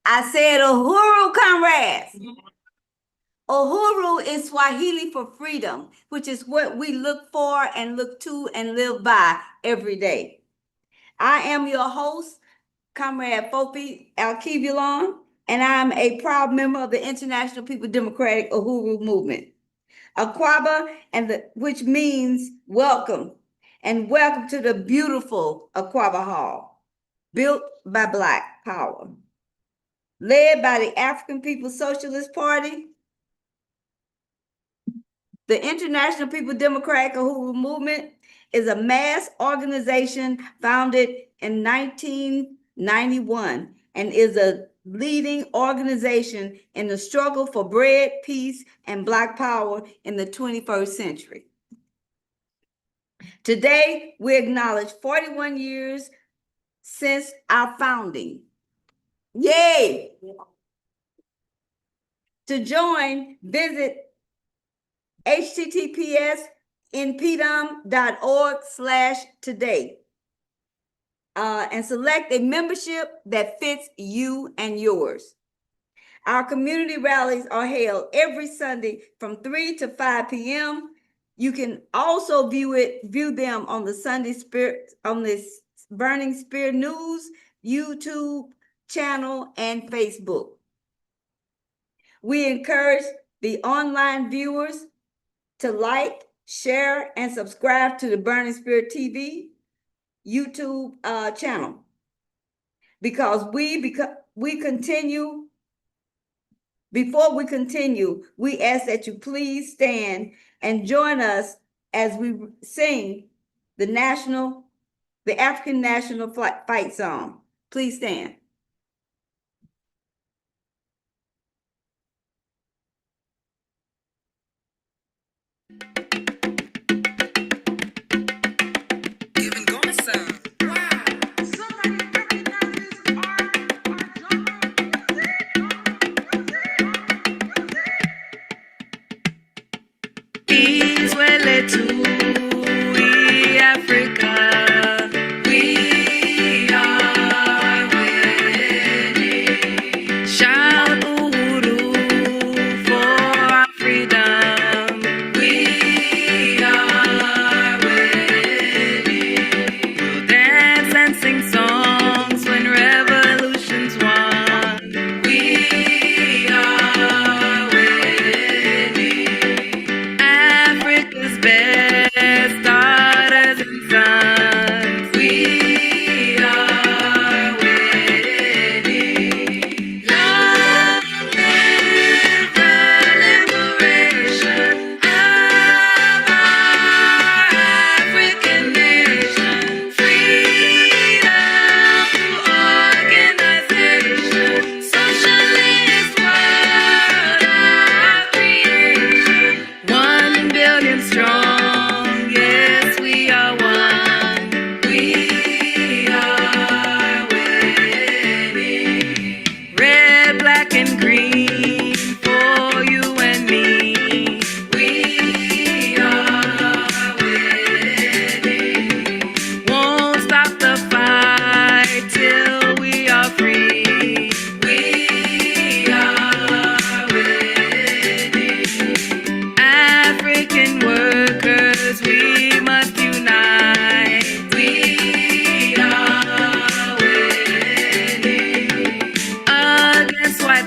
I said Uhuru, comrades. Uhuru is Swahili for freedom, which is what we look for and look to and live by every day. I am your host, Comrade Fofi Alkivulon, and I'm a proud member of the International People Democratic Uhuru Movement. Aquaba, which means welcome, and welcome to the beautiful Aquaba Hall, built by Black Power. Led by the African People's Socialist Party, the International People Democratic Uhuru Movement is a mass organization founded in 1991 and is a leading organization in the struggle for bread, peace, and Black power in the 21st century. Today, we acknowledge 41 years since our founding. Yay! To join, visit https://inpdum.org/today and select a membership that fits you and yours. Our community rallies are held every Sunday from 3 to 5 p.m. You can also view them on the Burning Spear News YouTube channel and Facebook. We encourage the online viewers to like, share, and subscribe to the Burning Spear TV YouTube channel because before we continue, we ask that you please stand and join us as we sing the African National Fight Song. Please stand.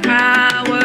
Power.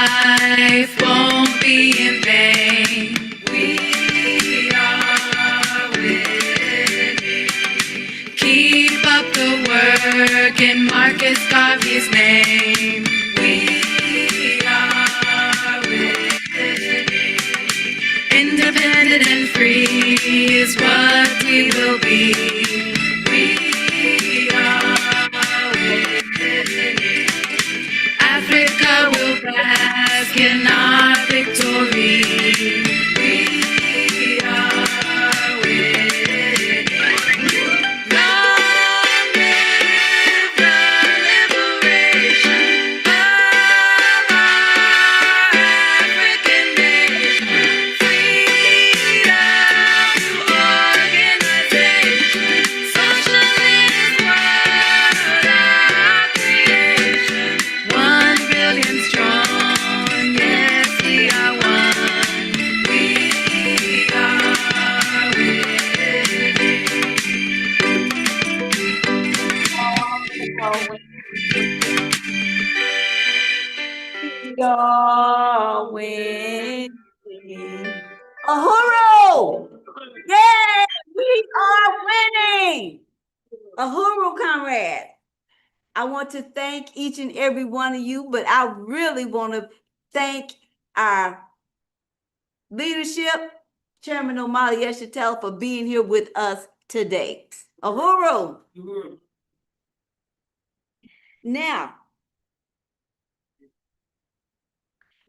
life won't be in vain. We are winning. Keep up the work in Marcus Garvey's name. We are winning. Independent and free is what we will be. We are winning. Africa will bask in our victory. We are winning. Long live the liberation of our African nation. Freedom to organization. Socialist world, our creation. 1 billion strong, yes, we are one. We are winning. We are winning. Uhuru! Yeah, we are winning. Uhuru, comrade. I want to thank each and every one of you, but I really want to thank our leadership, Chairman Omali Yeshatel, for being here with us today. Uhuru.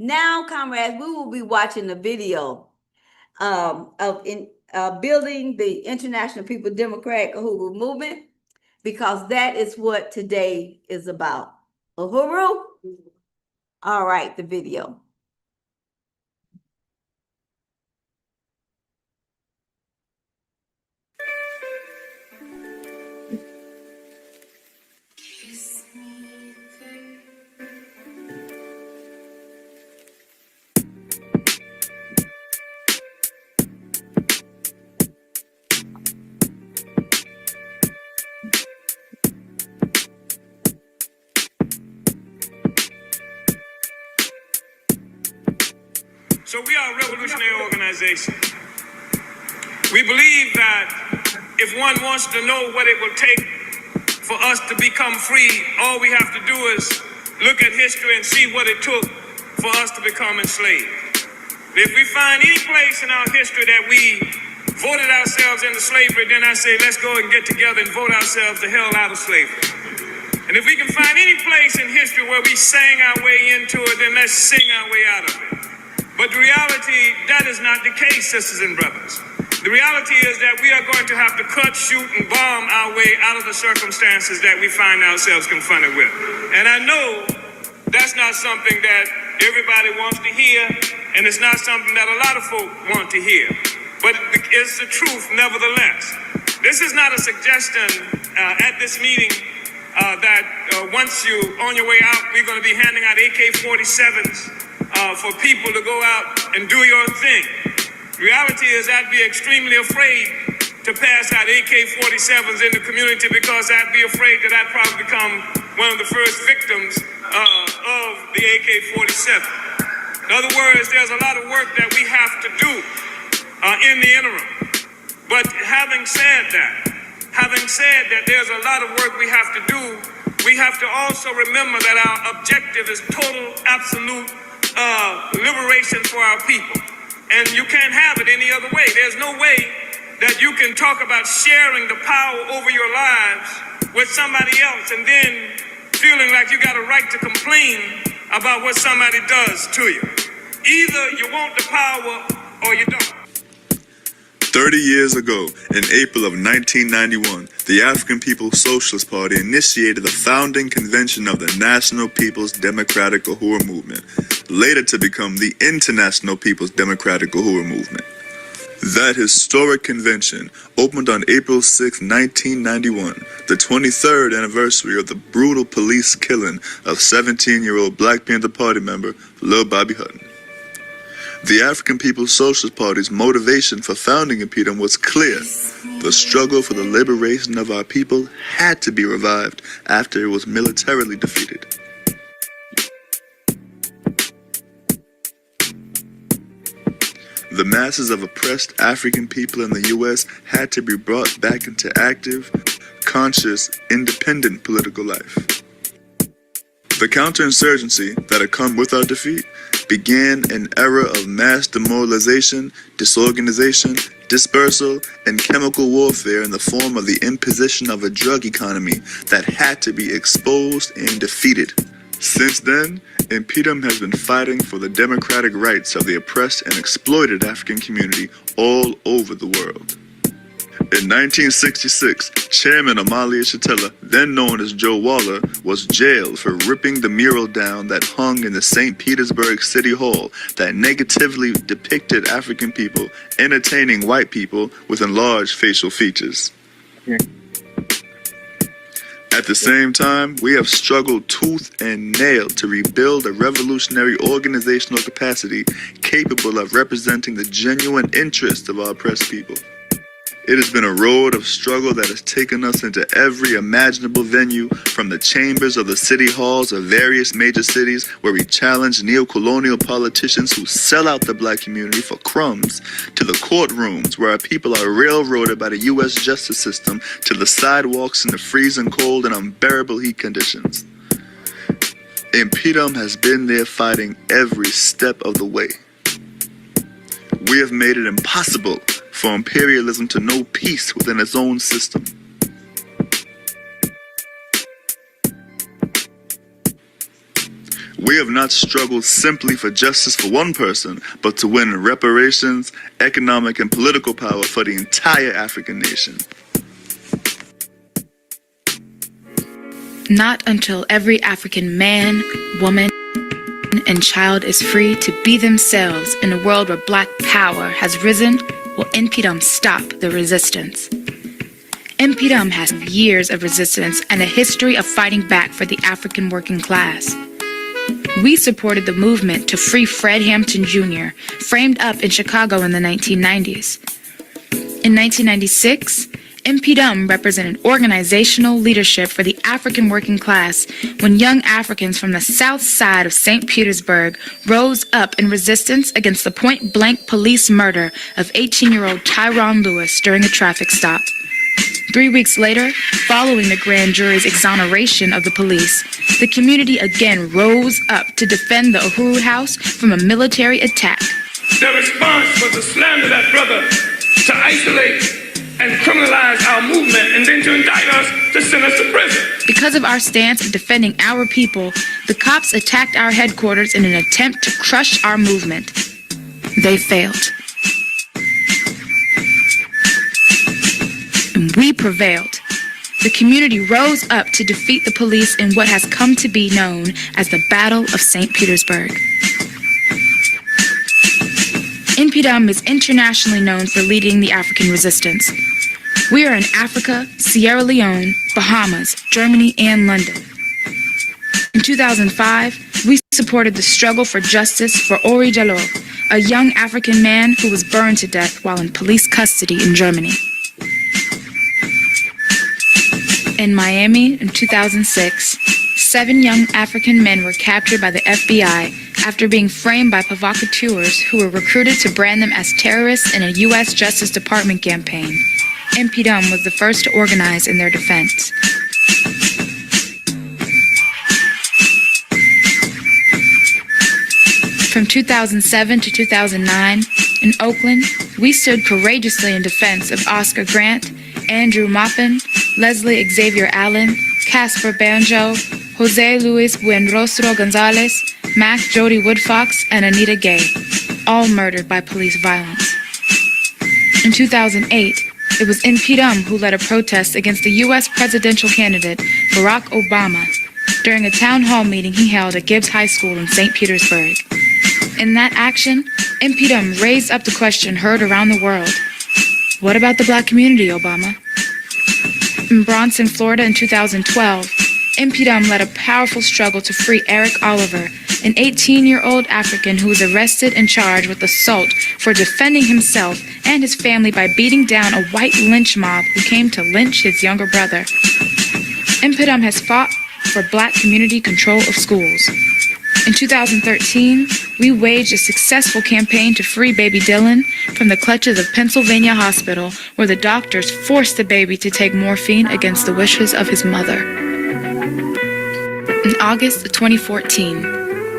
Now, comrades, we will be watching the video of building the International People Democratic Uhuru movement, because that is what today is about. Uhuru? All right, the video. So we are a revolutionary organization. We believe that if one wants to know what it will take for us to become free, all we have to do is look at history and see what it took for us to become enslaved. If we find any place in our history that we voted ourselves into slavery, then I say, let's go and get together and vote ourselves the hell out of slavery. And if we can find any place in history where we sang our way into it, then let's sing our way out of it. But the reality, that is not the case, sisters and brothers. The reality is that we are going to have to cut, shoot, and bomb our way out of the circumstances that we find ourselves confronted with. And I know that's not something that everybody wants to hear, and it's not something that a lot of folk want to hear. But it's the truth nevertheless. This is not a suggestion at this meeting that once you on your way out, we're going to be handing out AK-47s for people to go out and do your thing. The reality is I'd be extremely afraid to pass out AK-47s in the community, because I'd be afraid that I'd probably become one of the first victims of the AK-47. In other words, there's a lot of work that we have to do in the interim. But having said that there's a lot of work we have to do, we have to also remember that our objective is total, absolute liberation for our people. And you can't have it any other way. There's no way that you can talk about sharing the power over your lives with somebody else and then feeling like you got a right to complain about what somebody does to you. Either you want the power or you don't. 30 years ago, in April of 1991, the African People's Socialist Party initiated the founding convention of the National People's Democratic Uhuru Movement, later to become the International People's Democratic Uhuru Movement. That historic convention opened on April 6, 1991, the 23rd anniversary of the brutal police killing of 17-year-old Black Panther Party member Lil Bobby Hutton. The African People's Socialist Party's motivation for founding InPDUM was clear. The struggle for the liberation of our people had to be revived after it was militarily defeated. The masses of oppressed African people in the U.S. had to be brought back into active, conscious, independent political life. The counterinsurgency that had come with our defeat began an era of mass demoralization, disorganization, dispersal, and chemical warfare in the form of the imposition of a drug economy that had to be exposed and defeated. Since then, InPDUM has been fighting for the democratic rights of the oppressed and exploited African community all over the world. In 1966, Chairman Amalia Shatella, then known as Joe Waller, was jailed for ripping the mural down that hung in the St. Petersburg City Hall that negatively depicted African people entertaining white people with enlarged facial features. At the same time, we have struggled tooth and nail to rebuild a revolutionary organizational capacity capable of representing the genuine interests of our oppressed people. It has been a road of struggle that has taken us into every imaginable venue, from the chambers of the city halls of various major cities where we challenge neo-colonial politicians who sell out the black community for crumbs, to the courtrooms where our people are railroaded by the U.S. justice system, to the sidewalks in the freezing cold and unbearable heat conditions. InPDUM has been there fighting every step of the way. We have made it impossible for imperialism to know peace within its own system. We have not struggled simply for justice for one person, but to win reparations, economic and political power for the entire African nation. Not until every African man, woman, and child is free to be themselves in a world where black power has risen will InPDUM stop the resistance. InPDUM has years of resistance and a history of fighting back for the African working class. We supported the movement to free Fred Hampton Jr., framed up in Chicago in the 1990s. In 1996, InPDUM represented organizational leadership for the African working class when young Africans from the south side of St. Petersburg rose up in resistance against the point-blank police murder of 18-year-old Tyrone Lewis during a traffic stop. 3 weeks later, following the grand jury's exoneration of the police, the community again rose up to defend the Uhuru house from a military attack. Their response was to slander that brother, to isolate and criminalize our movement, and then to indict us, to send us to prison. Because of our stance of defending our people, the cops attacked our headquarters in an attempt to crush our movement. They failed. And we prevailed. The community rose up to defeat the police in what has come to be known as the Battle of St. Petersburg. InPDUM is internationally known for leading the African resistance. We are in Africa, Sierra Leone, Bahamas, Germany, and London. In 2005, we supported the struggle for justice for Ori Jalloh, a young African man who was burned to death while in police custody in Germany. In Miami in 2006, 7 young African men were captured by the FBI after being framed by provocateurs who were recruited to brand them as terrorists in a U.S. Justice Department campaign. InPDUM was the first to organize in their defense. From 2007 to 2009, in Oakland, we stood courageously in defense of Oscar Grant, Andrew Maupin, Leslie Xavier Allen, Casper Banjo, Jose Luis Buenrostro Gonzalez, Mac Jody Woodfox, and Anita Gay, all murdered by police violence. In 2008, it was InPDUM who led a protest against the U.S. presidential candidate, Barack Obama, during a town hall meeting he held at Gibbs High School in St. Petersburg. In that action, InPDUM raised up the question heard around the world: what about the black community, Obama? In Bronson, Florida in 2012, InPDUM led a powerful struggle to free Eric Oliver, an 18-year-old African who was arrested and charged with assault for defending himself and his family by beating down a white lynch mob who came to lynch his younger brother. InPDUM has fought for black community control of schools. In 2013, we waged a successful campaign to free baby Dylan from the clutches of Pennsylvania Hospital, where the doctors forced the baby to take morphine against the wishes of his mother. In August of 2014,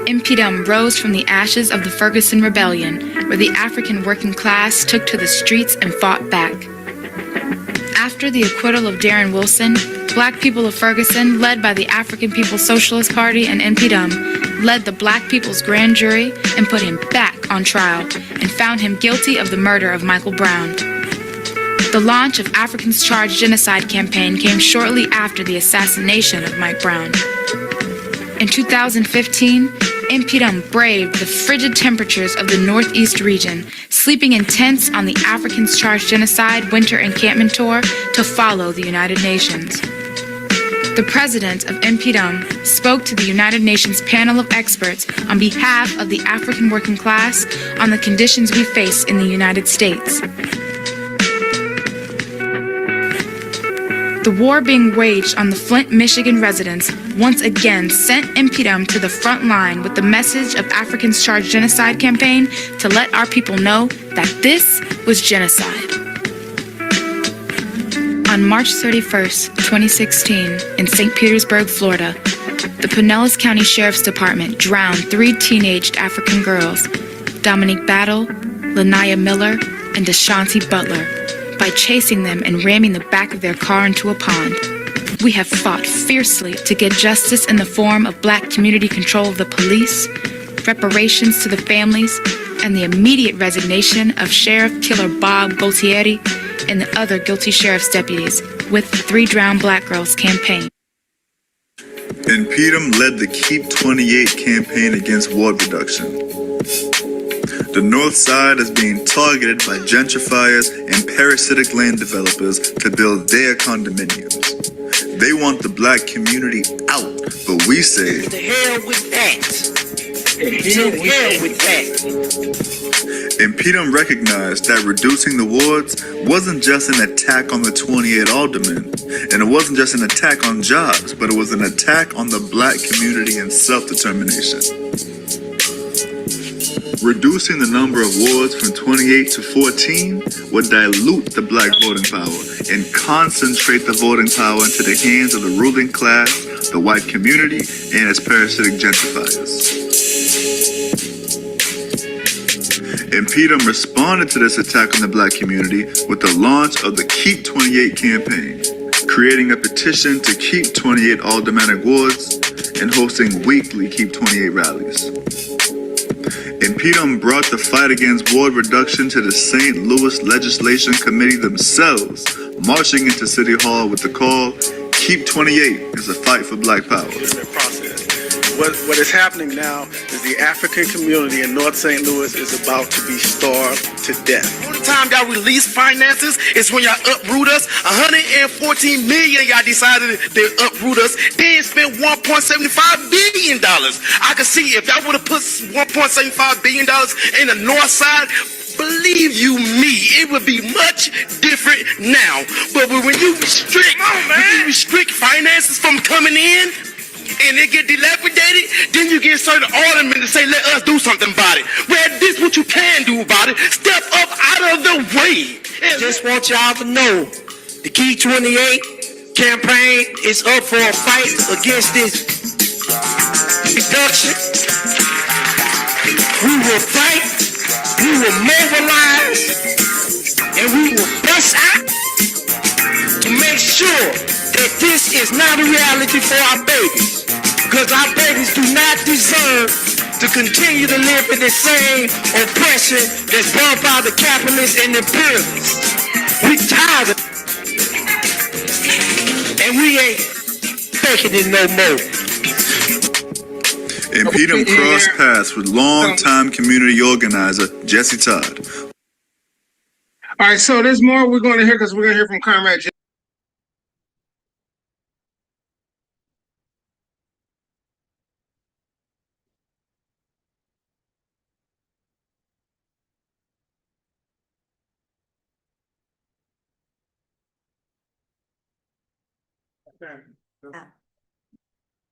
InPDUM rose from the ashes of the Ferguson Rebellion, where the African working class took to the streets and fought back. After the acquittal of Darren Wilson, Black people of Ferguson, led by the African People's Socialist Party and InPDUM, led the Black People's Grand Jury and put him back on trial and found him guilty of the murder of Michael Brown. The launch of Africans Charged Genocide campaign came shortly after the assassination of Mike Brown. In 2015, InPDUM braved the frigid temperatures of the Northeast region, sleeping in tents on the Africans Charged Genocide Winter Encampment Tour to follow the United Nations. The president of InPDUM spoke to the United Nations panel of experts on behalf of the African working class on the conditions we face in the United States. The war being waged on the Flint, Michigan residents once again sent InPDUM to the front line with the message of Africans Charged Genocide campaign to let our people know that this was genocide. On March 31st, 2016, in St. Petersburg, Florida, the Pinellas County Sheriff's Department drowned 3 teenaged African girls, Dominique Battle, Lanaya Miller, and Deshanti Butler, by chasing them and ramming the back of their car into a pond. We have fought fiercely to get justice in the form of Black community control of the police, reparations to the families, and the immediate resignation of Sheriff Killer Bob Gaultieri and the other guilty sheriff's deputies with the 3 Drowned Black Girls campaign. InPDUM led the Keep 28 campaign against ward reduction. The North Side is being targeted by gentrifiers and parasitic land developers to build their condominiums. They want the Black community out, but we say, the hell with that. The hell with that. InPDUM recognized that reducing the wards wasn't just an attack on the 28 aldermen, and it wasn't just an attack on jobs, but it was an attack on the Black community and self-determination. Reducing the number of wards from 28 to 14 would dilute the Black voting power and concentrate the voting power into the hands of the ruling class, the white community, and its parasitic gentrifiers. InPDUM responded to this attack on the Black community with the launch of the Keep 28 campaign, creating a petition to keep 28 aldermanic wards and hosting weekly Keep 28 rallies. InPDUM brought the fight against ward reduction to the St. Louis Legislation Committee themselves, marching into City Hall with the call, Keep 28 is a fight for Black power. What is happening now is the African community in North St. Louis is about to be starved to death. The only time y'all release finances is when y'all uproot us. 114 million y'all decided to uproot us. Then spent $1.75 billion. I can see if y'all would have put $1.75 billion in the North Side, believe you me, it would be much different now. But when you restrict finances from coming in, and they get dilapidated, then you get certain aldermen to say, let us do something about it. Well, this is what you can do about it. Step up out of the way. Just want y'all to know, the Key 28 campaign is up for a fight against this reduction. We will fight, we will mobilize, and we will bust out to make sure that this is not a reality for our babies. Because our babies do not deserve to continue to live in the same oppression that's brought by the capitalists and the imperialists. We tired of it. And we ain't taking it no more. InPDUM crossed paths with longtime community organizer Jesse Todd. All right, so there's more we're going to hear because we're going to hear from Comrade Jesse.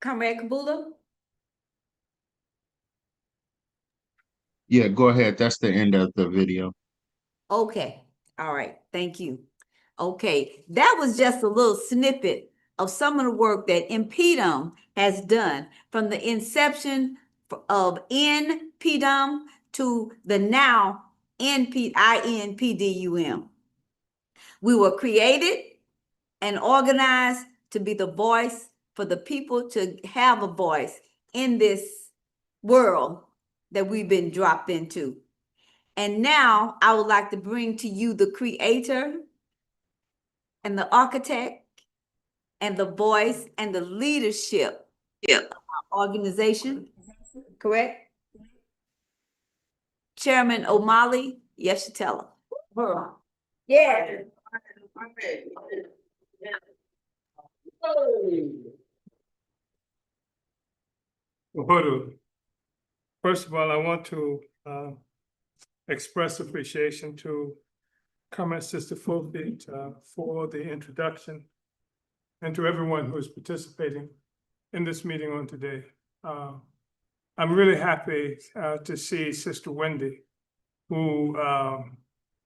Comrade Kabula? Yeah, go ahead. That's the end of the video. Okay, all right, thank you. Okay, that was just a little snippet of some of the work that InPDUM has done from the inception of InPDUM to the now InPDUM. We were created and organized to be the voice for the people to have a voice in this world that we've been dropped into. And now I would like to bring to you the creator and the architect and the voice and the leadership of our organization, correct? Chairman O'Malley, yes, you tell him. Yeah. Uhuru. First of all, I want to express appreciation to Comrade Sister Fulford for the introduction and to everyone who is participating in this meeting on today. I'm really happy to see Sister Wendy, who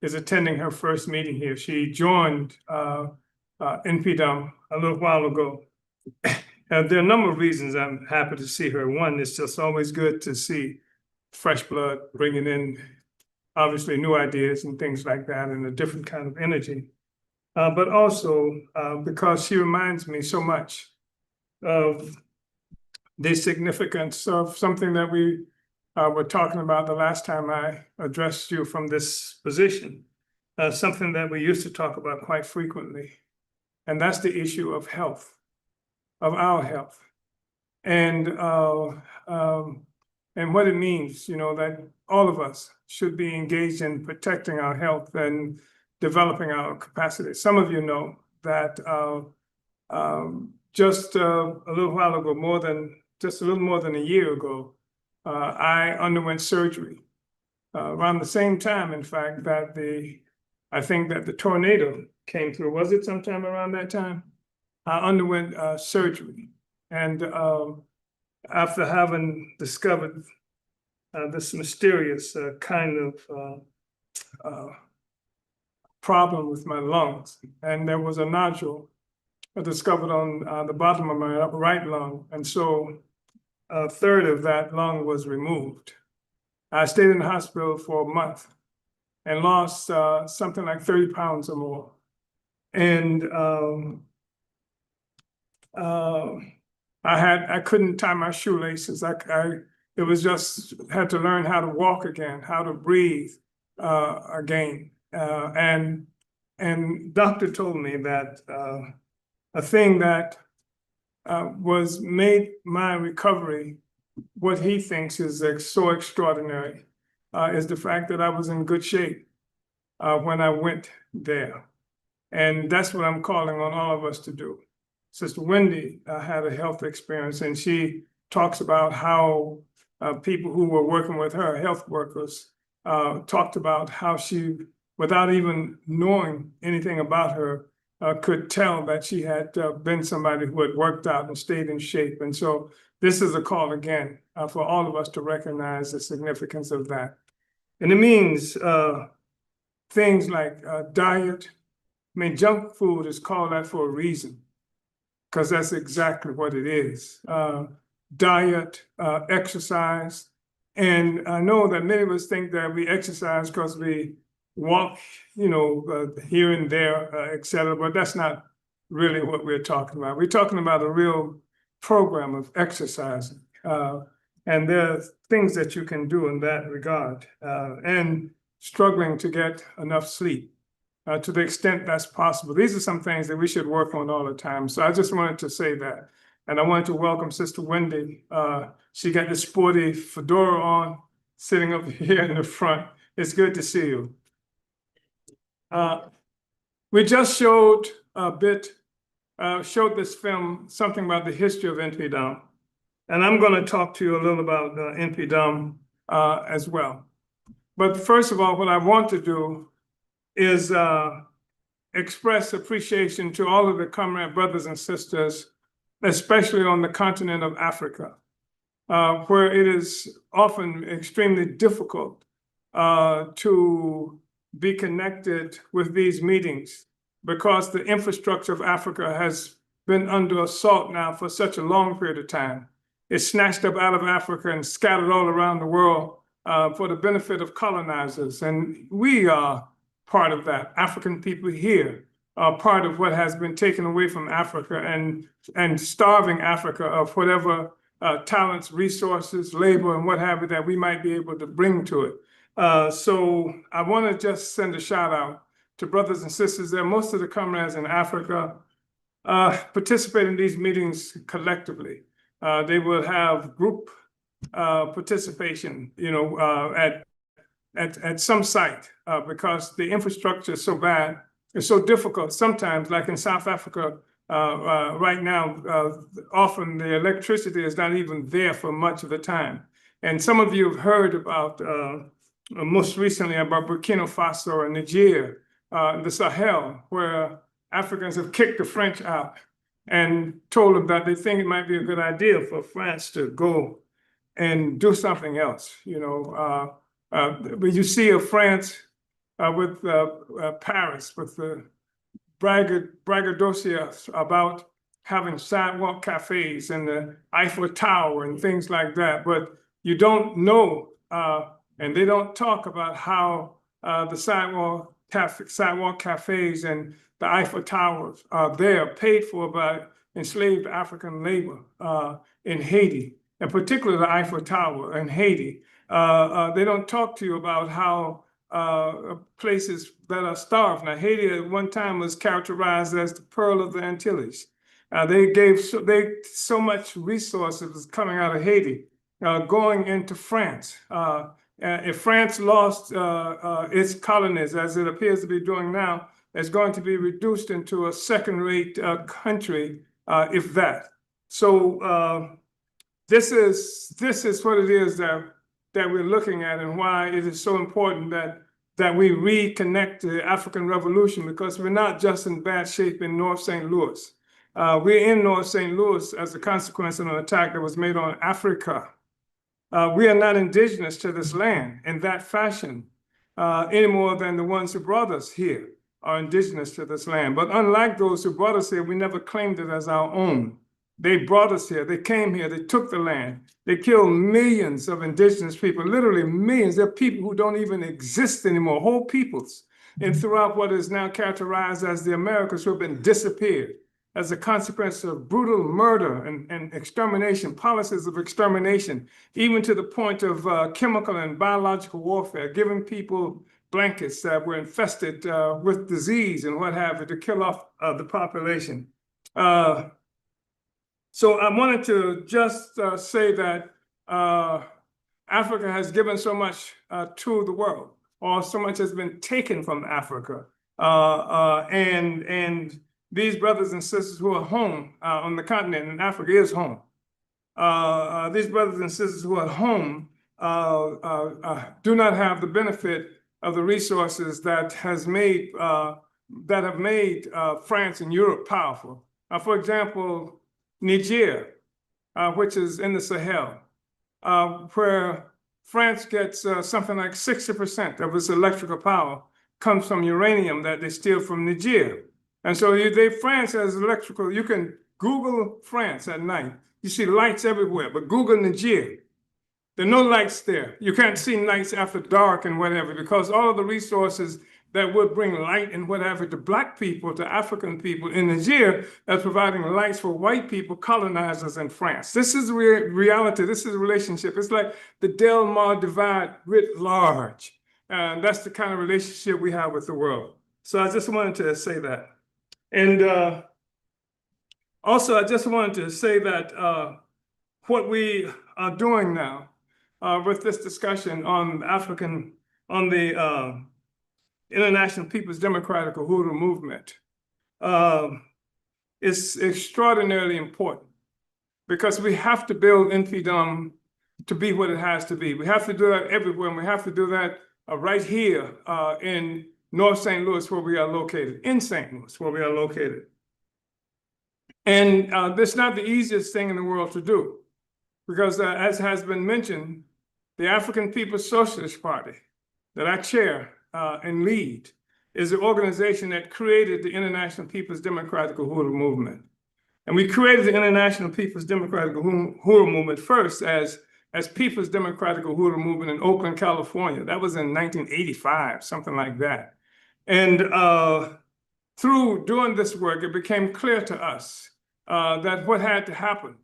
is attending her first meeting here. She joined InPDUM a little while ago. There are a number of reasons I'm happy to see her. One, it's just always good to see fresh blood bringing in obviously new ideas and things like that and a different kind of energy. But also because she reminds me so much of the significance of something that we were talking about the last time I addressed you from this position, something that we used to talk about quite frequently, and that's the issue of health, of our health, and what it means, that all of us should be engaged in protecting our health and developing our capacity. Some of you know that just a little while ago, just a little more than a year ago, I underwent surgery around the same time, in fact, that I think that the tornado came through. Was it sometime around that time? I underwent surgery, and after having discovered this mysterious kind of problem with my lungs, and there was a nodule discovered on the bottom of my right lung, and so a third of that lung was removed. I stayed in the hospital for a month and lost something like 30 pounds or more. And I couldn't tie my shoelaces. It was just had to learn how to walk again, how to breathe again. And doctor told me that a thing that was made my recovery what he thinks is so extraordinary is the fact that I was in good shape when I went there. And that's what I'm calling on all of us to do. Sister Wendy had a health experience, and she talks about how people who were working with her, health workers, talked about how she, without even knowing anything about her, could tell that she had been somebody who had worked out and stayed in shape. And so this is a call again for all of us to recognize the significance of that. And it means things like diet. I mean, junk food is called that for a reason, because that's exactly what it is. Diet, exercise. And I know that many of us think that we exercise because we walk, here and there, et cetera, but that's not really what we're talking about. We're talking about a real program of exercising. And there are things that you can do in that regard, and struggling to get enough sleep. To the extent that's possible. These are some things that we should work on all the time. So I just wanted to say that. And I wanted to welcome Sister Wendy. She got this sporty fedora on, sitting up here in the front. It's good to see you. We just showed this film, something about the history of InPDUM. And I'm going to talk to you a little about InPDUM as well. But first of all, what I want to do is express appreciation to all of the comrade brothers and sisters, especially on the continent of Africa. where it is often extremely difficult to be connected with these meetings because the infrastructure of Africa has been under assault now for such a long period of time. It's snatched up out of Africa and scattered all around the world for the benefit of colonizers. And we are part of that. African people here are part of what has been taken away from Africa and starving Africa of whatever talents, resources, labor, and what have you that we might be able to bring to it. So I want to just send a shout out to brothers and sisters there. Most of the comrades in Africa participate in these meetings collectively. They will have group participation, at some site because the infrastructure is so bad. It's so difficult sometimes, like in South Africa right now, often the electricity is not even there for much of the time. And some of you have heard about, most recently, about Burkina Faso and Niger, the Sahel, where Africans have kicked the French out and told them that they think it might be a good idea for France to go and do something else. But you see of France with Paris, with the braggadocios about having sidewalk cafes and the Eiffel Tower and things like that. But you don't know, and they don't talk about how the sidewalk cafes and the Eiffel Towers are there, paid for by enslaved African labor in Haiti, and particularly the Eiffel Tower in Haiti. They don't talk to you about how places that are starved. Now, Haiti at one time was characterized as the pearl of the Antilles. They gave so much resources coming out of Haiti, going into France. If France lost its colonies, as it appears to be doing now, it's going to be reduced into a second-rate country, if that. So this is what it is that we're looking at, and why it is so important that we reconnect to the African Revolution, because we're not just in bad shape in North St. Louis. We're in North St. Louis as a consequence of an attack that was made on Africa. We are not indigenous to this land in that fashion any more than the ones who brought us here are indigenous to this land. But unlike those who brought us here, we never claimed it as our own. They brought us here, they came here, they took the land, they killed millions of indigenous people, literally millions. There are people who don't even exist anymore, whole peoples, and throughout what is now characterized as the Americas, who have been disappeared as a consequence of brutal murder and extermination, policies of extermination, even to the point of chemical and biological warfare, giving people blankets that were infested with disease and what have you to kill off the population. So I wanted to just say that Africa has given so much to the world, or so much has been taken from Africa. And these brothers and sisters who are home on the continent, and Africa is home. These brothers and sisters who are home do not have the benefit of the resources that have made France and Europe powerful. For example, Niger, which is in the Sahel, where France gets something like 60% of its electrical power comes from uranium that they steal from Niger. And so France has electrical, you can Google France at night. You see lights everywhere, but Google Niger. There are no lights there. You can't see lights after dark and whatever, because all of the resources that would bring light and whatever to Black people, to African people in Niger, are providing lights for white people, colonizers in France. This is reality. This is a relationship. It's like the Del Mar divide writ large. That's the kind of relationship we have with the world. So I just wanted to say that. And also, I just wanted to say that what we are doing now with this discussion on the International People's Democratic Uhuru movement is extraordinarily important, because we have to build InPDUM to be what it has to be. We have to do that everywhere, and we have to do that right here in North St. Louis, where we are located, in St. Louis, where we are located. And that's not the easiest thing in the world to do. because as has been mentioned, the African People's Socialist Party that I chair and lead is the organization that created the International People's Democratic Uhuru Movement. And we created the International People's Democratic Uhuru Movement first as People's Democratic Uhuru Movement in Oakland, California. That was in 1985, something like that. And through doing this work, it became clear to us that what had to happen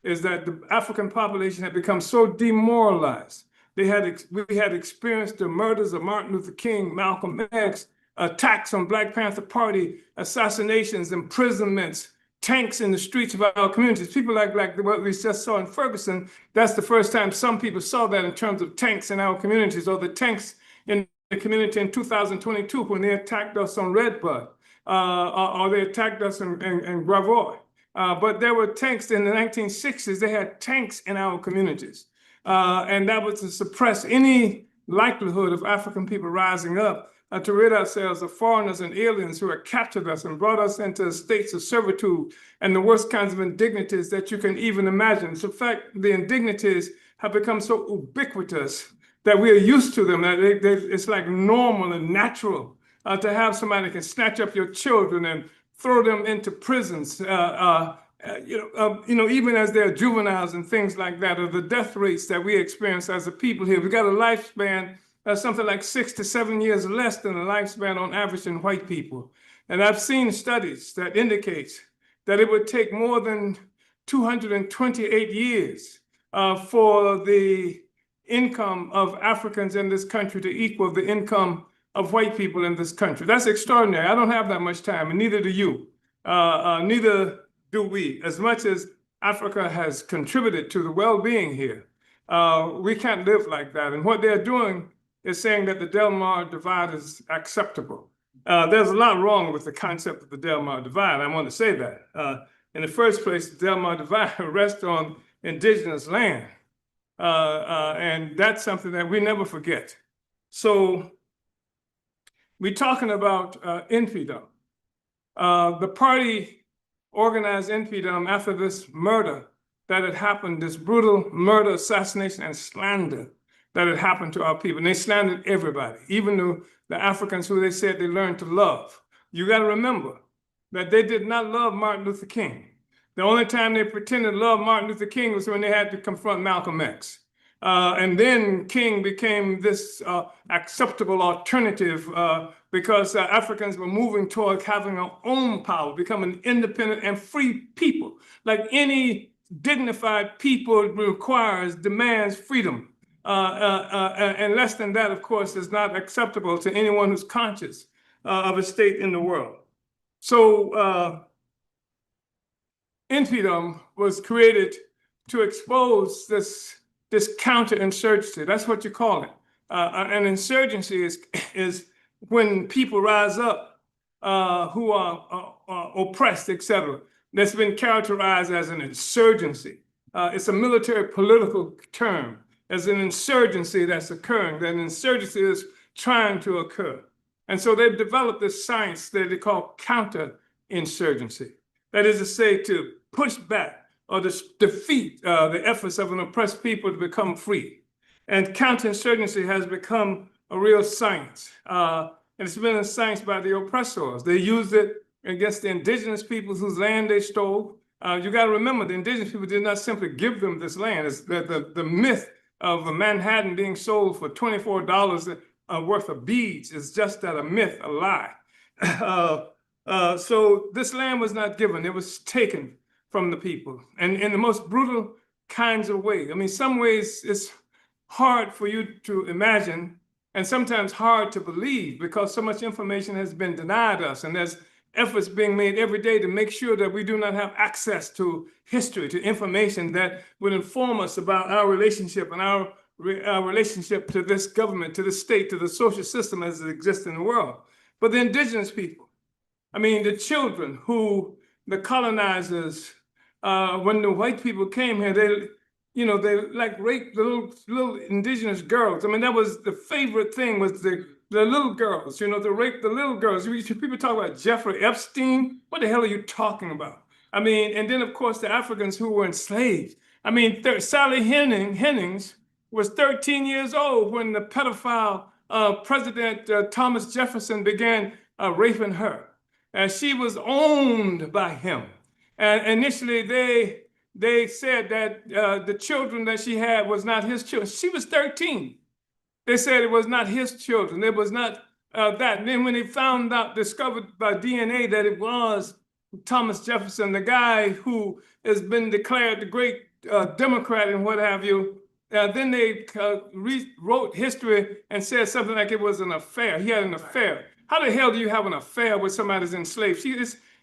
is that the African population had become so demoralized. We had experienced the murders of Martin Luther King, Malcolm X, attacks on Black Panther Party, assassinations, imprisonments, tanks in the streets of our communities. People like what we just saw in Ferguson, that's the first time some people saw that in terms of tanks in our communities, or the tanks in the community in 2022 when they attacked us on Redbud, or they attacked us in Gravois. But there were tanks in the 1960s. They had tanks in our communities. And that was to suppress any likelihood of African people rising up to rid ourselves of foreigners and aliens who had captured us and brought us into states of servitude and the worst kinds of indignities that you can even imagine. So in fact, the indignities have become so ubiquitous that we are used to them, that it's like normal and natural to have somebody can snatch up your children and throw them into prisons, even as they're juveniles and things like that, or the death rates that we experience as a people here. We got a lifespan something like 6 to 7 years less than the lifespan on average in white people. And I've seen studies that indicates that it would take more than 228 years for the income of Africans in this country to equal the income of white people in this country. That's extraordinary. I don't have that much time, and neither do you. Neither do we. As much as Africa has contributed to the well-being here, we can't live like that. And what they're doing is saying that the Delmar divide is acceptable. There's a lot wrong with the concept of the Delmar divide. I want to say that. In the first place, the Delmar divide rests on indigenous land. And that's something that we never forget. So we're talking about InPDUM. The party organized InPDUM after this murder that had happened, this brutal murder, assassination, and slander that had happened to our people. And they slandered everybody, even the Africans who they said they learned to love. You got to remember that they did not love Martin Luther King. The only time they pretended to love Martin Luther King was when they had to confront Malcolm X. And then King became this acceptable alternative because Africans were moving toward having our own power, becoming independent and free people. Like any dignified people demands freedom. And less than that, of course, is not acceptable to anyone who's conscious of a state in the world. So InPDUM was created to expose this counterinsurgency. That's what you call it. An insurgency is when people rise up who are oppressed, etc. That's been characterized as an insurgency. It's a military political term. As an insurgency that's occurring, that an insurgency is trying to occur. And so they've developed this science that they call counterinsurgency. That is to say, to push back or to defeat the efforts of an oppressed people to become free. And counterinsurgency has become a real science. And it's been a science by the oppressors. They used it against the indigenous peoples whose land they stole. You got to remember, the indigenous people did not simply give them this land. It's the myth of Manhattan being sold for $24 worth of beads is just that, a myth, a lie. So this land was not given, it was taken from the people, and in the most brutal kinds of ways. I mean, some ways it's hard for you to imagine and sometimes hard to believe because so much information has been denied us, and there's efforts being made every day to make sure that we do not have access to history, to information that would inform us about our relationship and our relationship to this government, to the state, to the social system as it exists in the world. But the indigenous people, I mean, the children who the colonizers, when the white people came here, they like raped the little indigenous girls. I mean, that was the favorite thing, was the little girls, to rape the little girls. People talk about Jeffrey Epstein. What the hell are you talking about? I mean, and then of course the Africans who were enslaved. I mean, Sally Hennings was 13 years old when the pedophile President Thomas Jefferson began raping her. And she was owned by him. And initially, they said that the children that she had was not his children. She was 13. They said it was not his children. It was not that. And then when they found out, discovered by DNA that it was Thomas Jefferson, the guy who has been declared the great Democrat and what have you, then they rewrote history and said something like it was an affair. He had an affair. How the hell do you have an affair with somebody who's enslaved?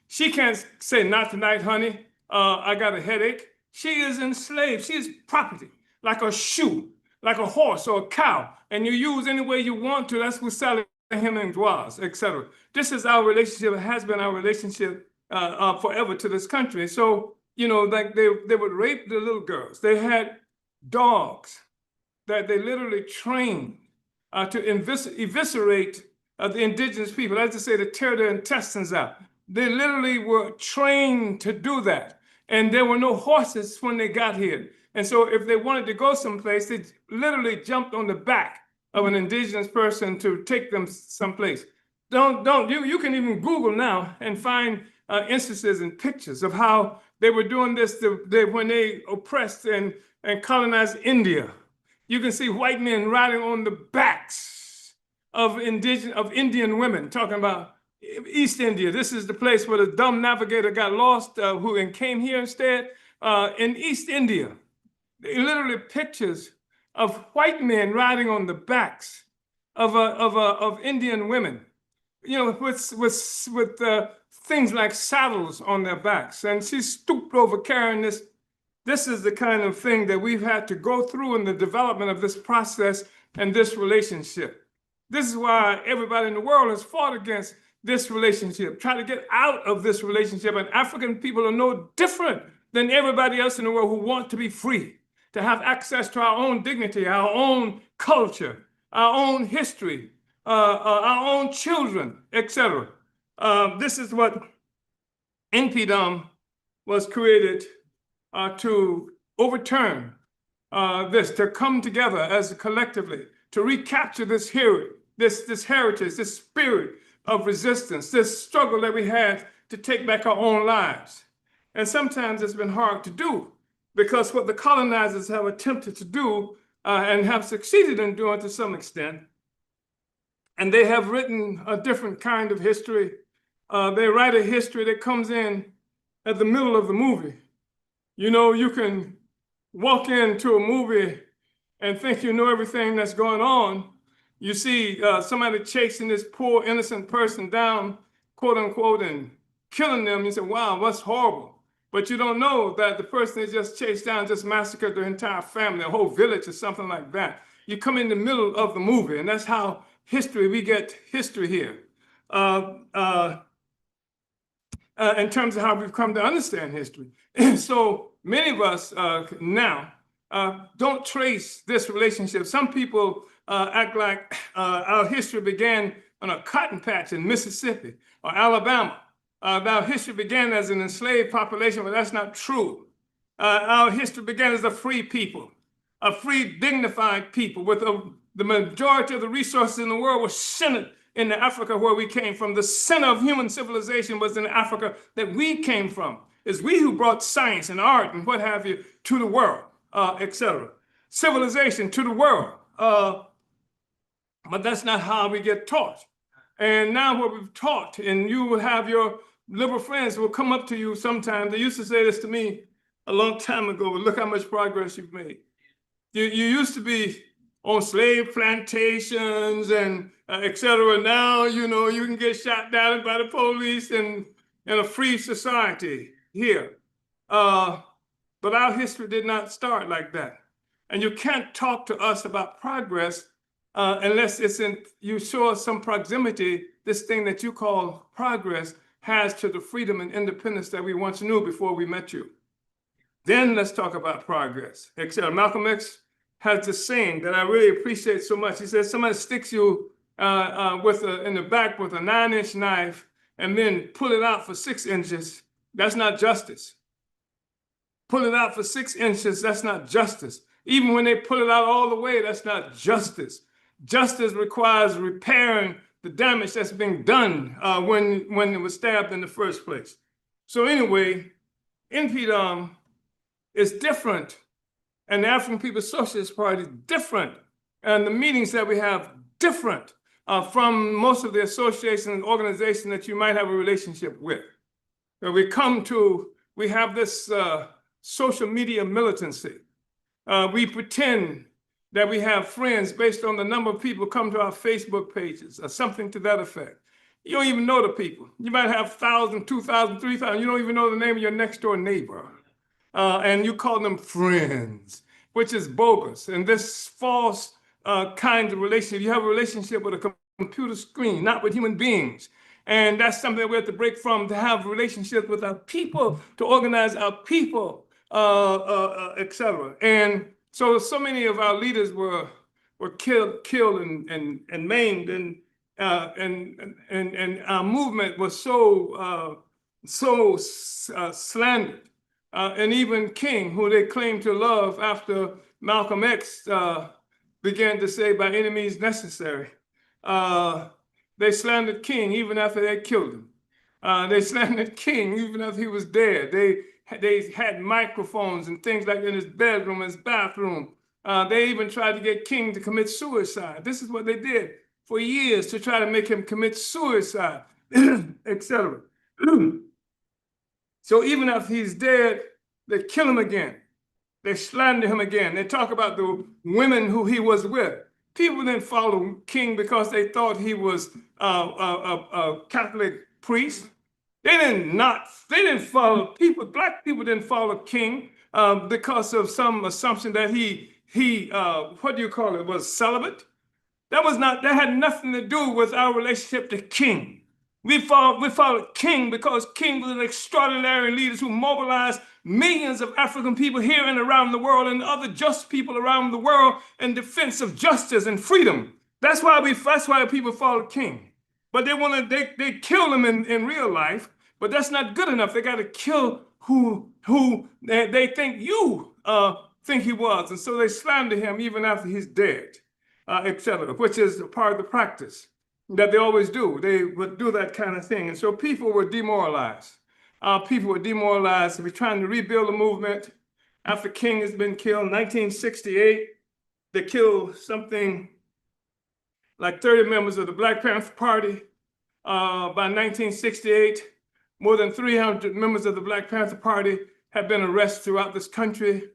She can't say, not tonight, honey. I got a headache. She is enslaved. She is property, like a shoe, like a horse or a cow. And you use any way you want to. That's what Sally Hemings was, etc. This is our relationship. It has been our relationship forever to this country. So, you know, like they would rape the little girls. They had dogs that they literally trained to eviscerate the indigenous people. That's to say, to tear their intestines out. They literally were trained to do that. And there were no horses when they got here. And so if they wanted to go someplace, they literally jumped on the back of an indigenous person to take them someplace. You can even Google now and find instances and pictures of how they were doing this when they oppressed and colonized India. You can see white men riding on the backs of Indian women, talking about East India. This is the place where the dumb navigator got lost and came here instead. In East India, literally pictures of white men riding on the backs of Indian women, you know, with things like saddles on their backs. And she stooped over carrying this. This is the kind of thing that we've had to go through in the development of this process and this relationship. This is why everybody in the world has fought against this relationship, try to get out of this relationship. And African people are no different than everybody else in the world who want to be free, to have access to our own dignity, our own culture, our own history, our own children, etc. This is what InPDUM was created to overturn this, to come together as collectively, to recapture this heritage, this spirit of resistance, this struggle that we had to take back our own lives. And sometimes it's been hard to do, because what the colonizers have attempted to do and have succeeded in doing to some extent, and they have written a different kind of history. They write a history that comes in at the middle of the movie. You know, you can walk into a movie and think you know everything that's going on. You see somebody chasing this poor innocent person down, quote unquote, and killing them. You say, wow, that's horrible. But you don't know that the person they just chased down just massacred their entire family, a whole village or something like that. You come in the middle of the movie, and that's how we get history here. In terms of how we've come to understand history. So many of us now don't trace this relationship. Some people act like our history began on a cotton patch in Mississippi or Alabama. Our history began as an enslaved population, but that's not true. Our history began as a free people, a free, dignified people with the majority of the resources in the world were centered in the Africa where we came from. The center of human civilization was in Africa that we came from. It's we who brought science and art and what have you to the world, etc. Civilization to the world. But that's not how we get taught. And now what we've taught, and you will have your liberal friends who will come up to you sometimes. They used to say this to me a long time ago, but look how much progress you've made. You used to be on slave plantations and et cetera. Now, you know, you can get shot down by the police in a free society here. But our history did not start like that. And you can't talk to us about progress unless you show us some proximity, this thing that you call progress has to the freedom and independence that we once knew before we met you. Then let's talk about progress, etc. Malcolm X has this saying that I really appreciate so much. He says, somebody sticks you in the back with a 9-inch knife and then pull it out for 6 inches. That's not justice. pull it out for 6 inches, that's not justice. Even when they pull it out all the way, that's not justice. Justice requires repairing the damage that's being done when it was stabbed in the first place. So anyway, InPDUM is different, and the African People's Socialist Party is different, and the meetings that we have different from most of the associations and organizations that you might have a relationship with. We have this social media militancy. We pretend that we have friends based on the number of people come to our Facebook pages or something to that effect. You don't even know the people. You might have 1,000, 2,000, 3,000. You don't even know the name of your next door neighbor. And you call them friends, which is bogus. And this false kind of relationship, you have a relationship with a computer screen, not with human beings. And that's something that we have to break from, to have relationships with our people, to organize our people, et cetera. And so many of our leaders were killed and maimed, and our movement was so slandered. And even King, who they claimed to love after Malcolm X began to say by any means necessary, they slandered King even after they killed him. They slandered King even after he was dead. They had microphones and things like that in his bedroom, his bathroom. They even tried to get King to commit suicide. This is what they did for years, to try to make him commit suicide, etc. So even after he's dead, they kill him again. They slander him again. They talk about the women who he was with. People didn't follow King because they thought he was a Catholic priest. They didn't follow people. Black people didn't follow King because of some assumption that he was celibate. That had nothing to do with our relationship to King. We followed King because King was an extraordinary leader who mobilized millions of African people here and around the world, and other just people around the world, in defense of justice and freedom. That's why people followed King. But they kill him in real life, but that's not good enough. They got to kill who they think you think he was, and so they slander him even after he's dead, etc., which is a part of the practice that they always do. They would do that kind of thing. And so people were demoralized. People were demoralized. We're trying to rebuild the movement after King has been killed. 1968, they killed something like 30 members of the Black Panther Party. By 1968, more than 300 members of the Black Panther Party have been arrested throughout this country.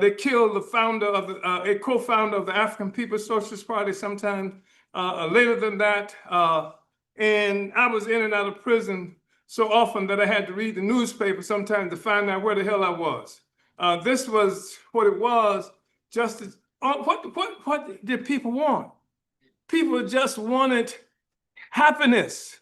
They killed the founder of a co-founder of the African People's Socialist Party sometime later than that. And I was in and out of prison so often that I had to read the newspaper sometimes to find out where the hell I was. This was what it was. Justice. What did people want? People just wanted happiness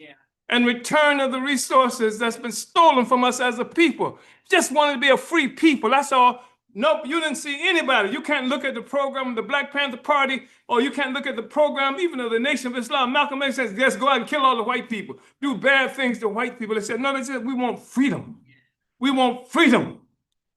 and return of the resources that's been stolen from us as a people. Just wanted to be a free people. That's all. Nope, you didn't see anybody. You can't look at the program of the Black Panther Party, or you can't look at the program even of the Nation of Islam. Malcolm X says, just go out and kill all the white people, do bad things to white people. They said, no, they said, we want freedom. We want freedom.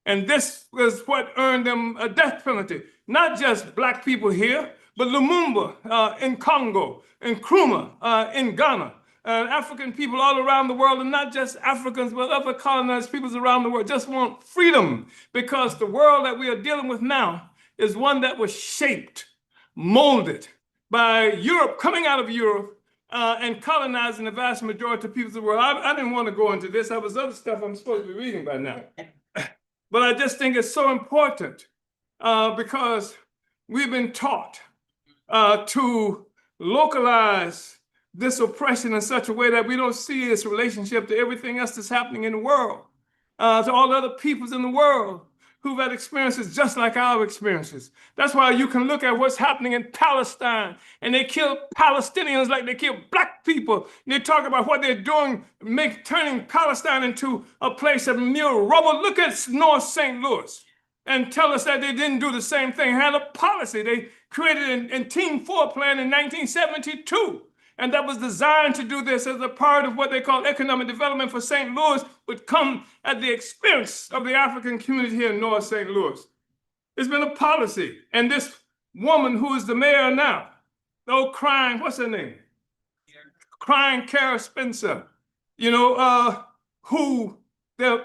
And this was what earned them a death penalty. Not just Black people here, but Lumumba in Congo, and Nkrumah in Ghana. African people all around the world, and not just Africans, but other colonized peoples around the world, just want freedom, because the world that we are dealing with now is one that was shaped, molded by Europe, coming out of Europe, and colonizing the vast majority of peoples of the world. I didn't want to go into this. That was other stuff I'm supposed to be reading by now. But I just think it's so important because we've been taught to localize this oppression in such a way that we don't see its relationship to everything else that's happening in the world, to all the other peoples in the world who've had experiences just like our experiences. That's why you can look at what's happening in Palestine, and they kill Palestinians like they kill Black people. And they talk about what they're doing, turning Palestine into a place of mere rubble. Look at North St. Louis and tell us that they didn't do the same thing, had a policy. They created a Team 4 plan in 1972. and that was designed to do this as a part of what they call economic development for St. Louis, would come at the expense of the African community here in North St. Louis. It's been a policy, and this woman who is the mayor now, the old crying, what's her name? Crying Kara Spencer, who there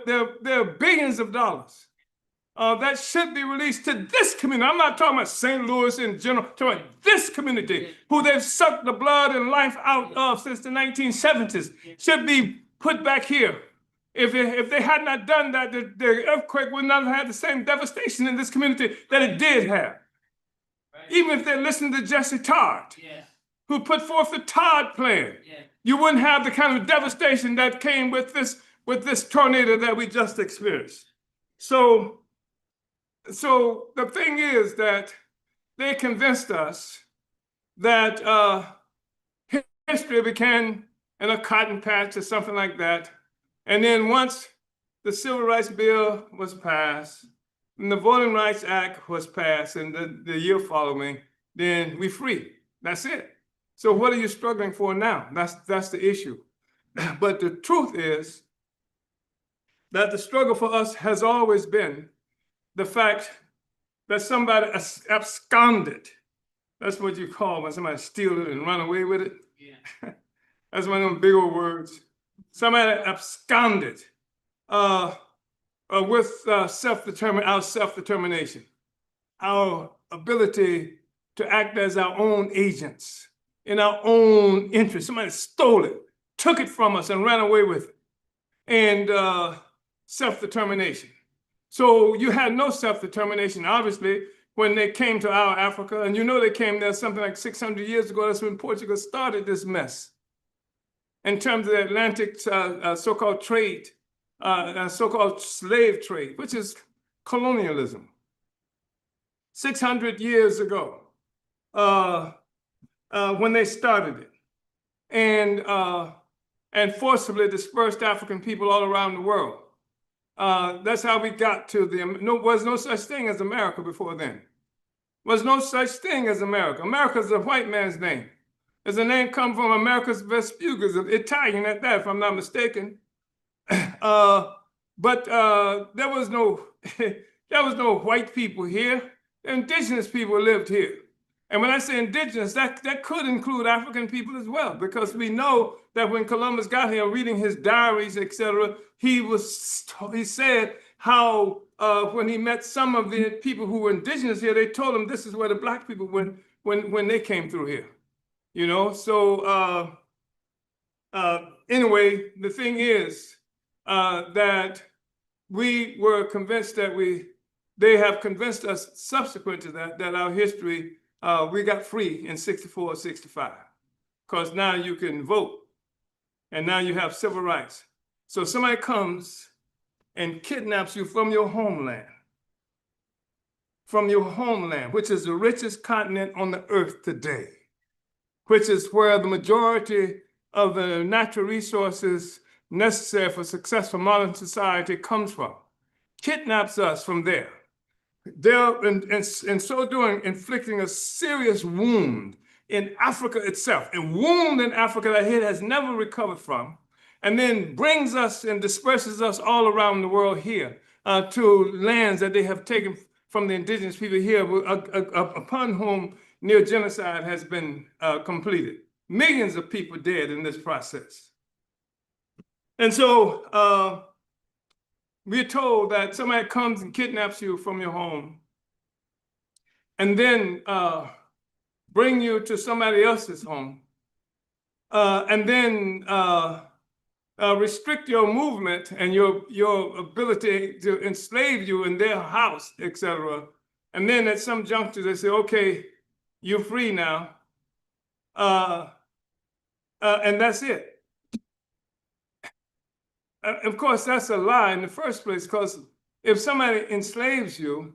are billions of dollars that should be released to this community. I'm not talking about St. Louis in general, I'm talking about this community, who they've sucked the blood and life out of since the 1970s, should be put back here. If they had not done that, the earthquake would not have had the same devastation in this community that it did have. Right. Even if they listened to Jesse Todd, who put forth the Todd plan, you wouldn't have the kind of devastation that came with this tornado that we just experienced. So the thing is that they convinced us that history began in a cotton patch or something like that. And then once the Civil Rights Bill was passed, and the Voting Rights Act was passed, and the year following, then we free. That's it. So what are you struggling for now? That's the issue. But the truth is that the struggle for us has always been the fact that somebody absconded. That's what you call when somebody steals it and run away with it. Yeah. That's one of them big old words. Somebody absconded with our self-determination, our ability to act as our own agents in our own interest. Somebody stole it, took it from us and ran away with it. And self-determination. So you had no self-determination, obviously, when they came to our Africa. And they came there something like 600 years ago. That's when Portugal started this mess. In terms of the Atlantic so-called trade, so-called slave trade, which is colonialism. 600 years ago, when they started it, and forcibly dispersed African people all around the world. That's how we got to was no such thing as America before then. Was no such thing as America. America is a white man's name. As a name come from Americus Vespucus, Italian at that, if I'm not mistaken. But there was no white people here. Indigenous people lived here. And when I say indigenous, that could include African people as well, because we know that when Columbus got here, reading his diaries, etc., he said how when he met some of the people who were indigenous here, they told him this is where the black people went when they came through here. So anyway, the thing is that we were convinced that they have convinced us subsequent to that our history, we got free in 64 65, because now you can vote and now you have civil rights. So somebody comes and kidnaps you from your homeland, which is the richest continent on the earth today, which is where the majority of the natural resources necessary for successful modern society comes from, kidnaps us from there. They're in so doing inflicting a serious wound in Africa itself, a wound in Africa that it has never recovered from, and then brings us and disperses us all around the world here to lands that they have taken from the indigenous people here, upon whom near genocide has been completed. Millions of people dead in this process. And so we're told that somebody comes and kidnaps you from your home and then bring you to somebody else's home and then restrict your movement and your ability to enslave you in their house, etc. And then at some juncture they say, okay, you're free now. And that's it. Of course, that's a lie in the first place, because if somebody enslaves you,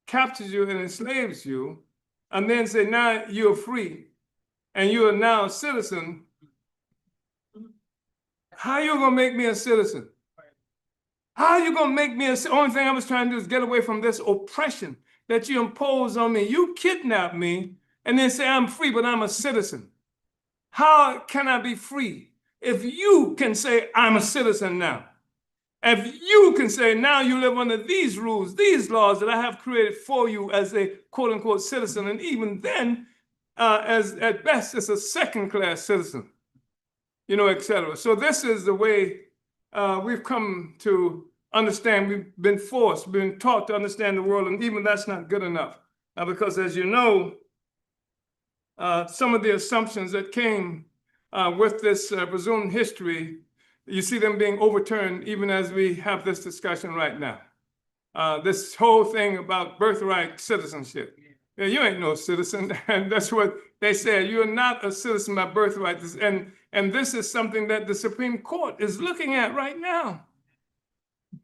captures you and enslaves you, and then say, now you're free, and you are now a citizen, how are you gonna make me a citizen? How are you gonna make me a citizen? Only thing I was trying to do is get away from this oppression that you impose on me. You kidnap me and then say I'm free, but I'm a citizen. How can I be free if you can say, I'm a citizen now? If you can say, now you live under these rules, these laws that I have created for you as a quote unquote citizen, and even then, as at best, as a second class citizen, you know, et cetera. So this is the way we've come to understand. We've been forced, been taught to understand the world, and even that's not good enough. Because as you know, some of the assumptions that came with this presumed history, you see them being overturned even as we have this discussion right now. This whole thing about birthright citizenship. Yeah, you ain't no citizen, and that's what they said. You're not a citizen by birthright, and this is something that the Supreme Court is looking at right now.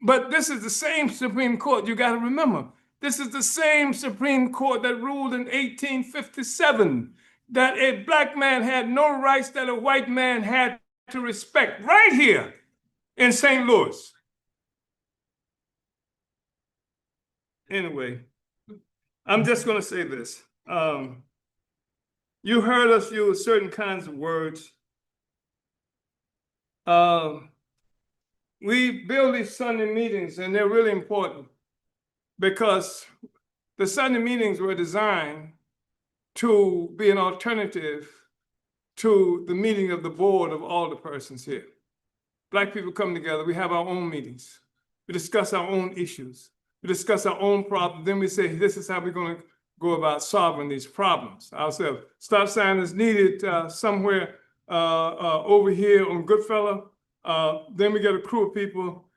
But this is the same Supreme Court, you got to remember. This is the same Supreme Court that ruled in 1857 that a black man had no rights that a white man had to respect, right here in St. Louis. Anyway, I'm just going to say this. You heard us use certain kinds of words. We build these Sunday meetings, and they're really important because the Sunday meetings were designed to be an alternative to the meeting of the board of all the persons here. Black people come together, we have our own meetings. We discuss our own issues. We discuss our own problems. Then we say, this is how we're going to go about solving these problems ourselves. Stop sign is needed somewhere over here on Goodfellow. Then we get a crew of people.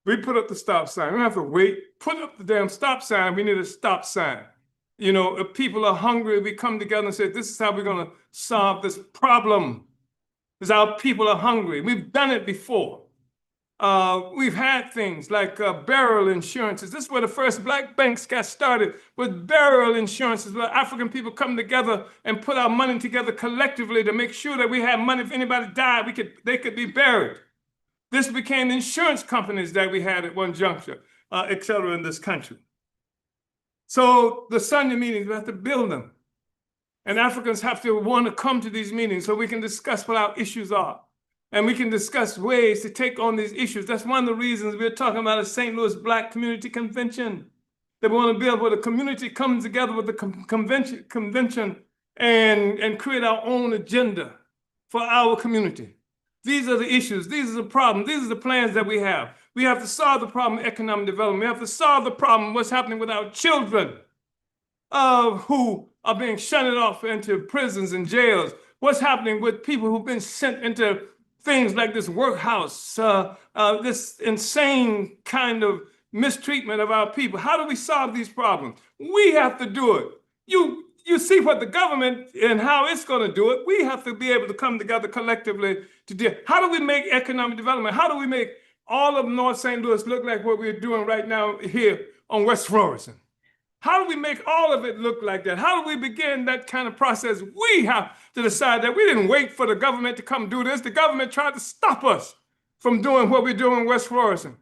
We put up the stop sign. We don't have to wait. Put up the damn stop sign. We need a stop sign. You know, if people are hungry, we come together and say, this is how we're going to solve this problem. Because our people are hungry. We've done it before. We've had things like burial insurances. This is where the first black banks got started, with burial insurances, where African people come together and put our money together collectively to make sure that we had money. If anybody died, they could be buried. This became insurance companies that we had at one juncture, et cetera, in this country. So the Sunday meetings, we have to build them. And Africans have to want to come to these meetings so we can discuss what our issues are. And we can discuss ways to take on these issues. That's one of the reasons we're talking about a St. Louis Black Community Convention. That we want to build where the community comes together with the convention and create our own agenda for our community. These are the issues. These are the problems. These are the plans that we have. We have to solve the problem of economic development. We have to solve the problem, what's happening with our children who are being shunted off into prisons and jails. What's happening with people who've been sent into things like this workhouse, this insane kind of mistreatment of our people. How do we solve these problems? We have to do it. You see what the government and how it's going to do it. We have to be able to come together collectively to do. How do we make economic development? How do we make all of North St. Louis look like what we're doing right now here on West Florissant? How do we make all of it look like that? How do we begin that kind of process? We have to decide that. We didn't wait for the government to come do this. The government tried to stop us from doing what we're doing in West Florissant.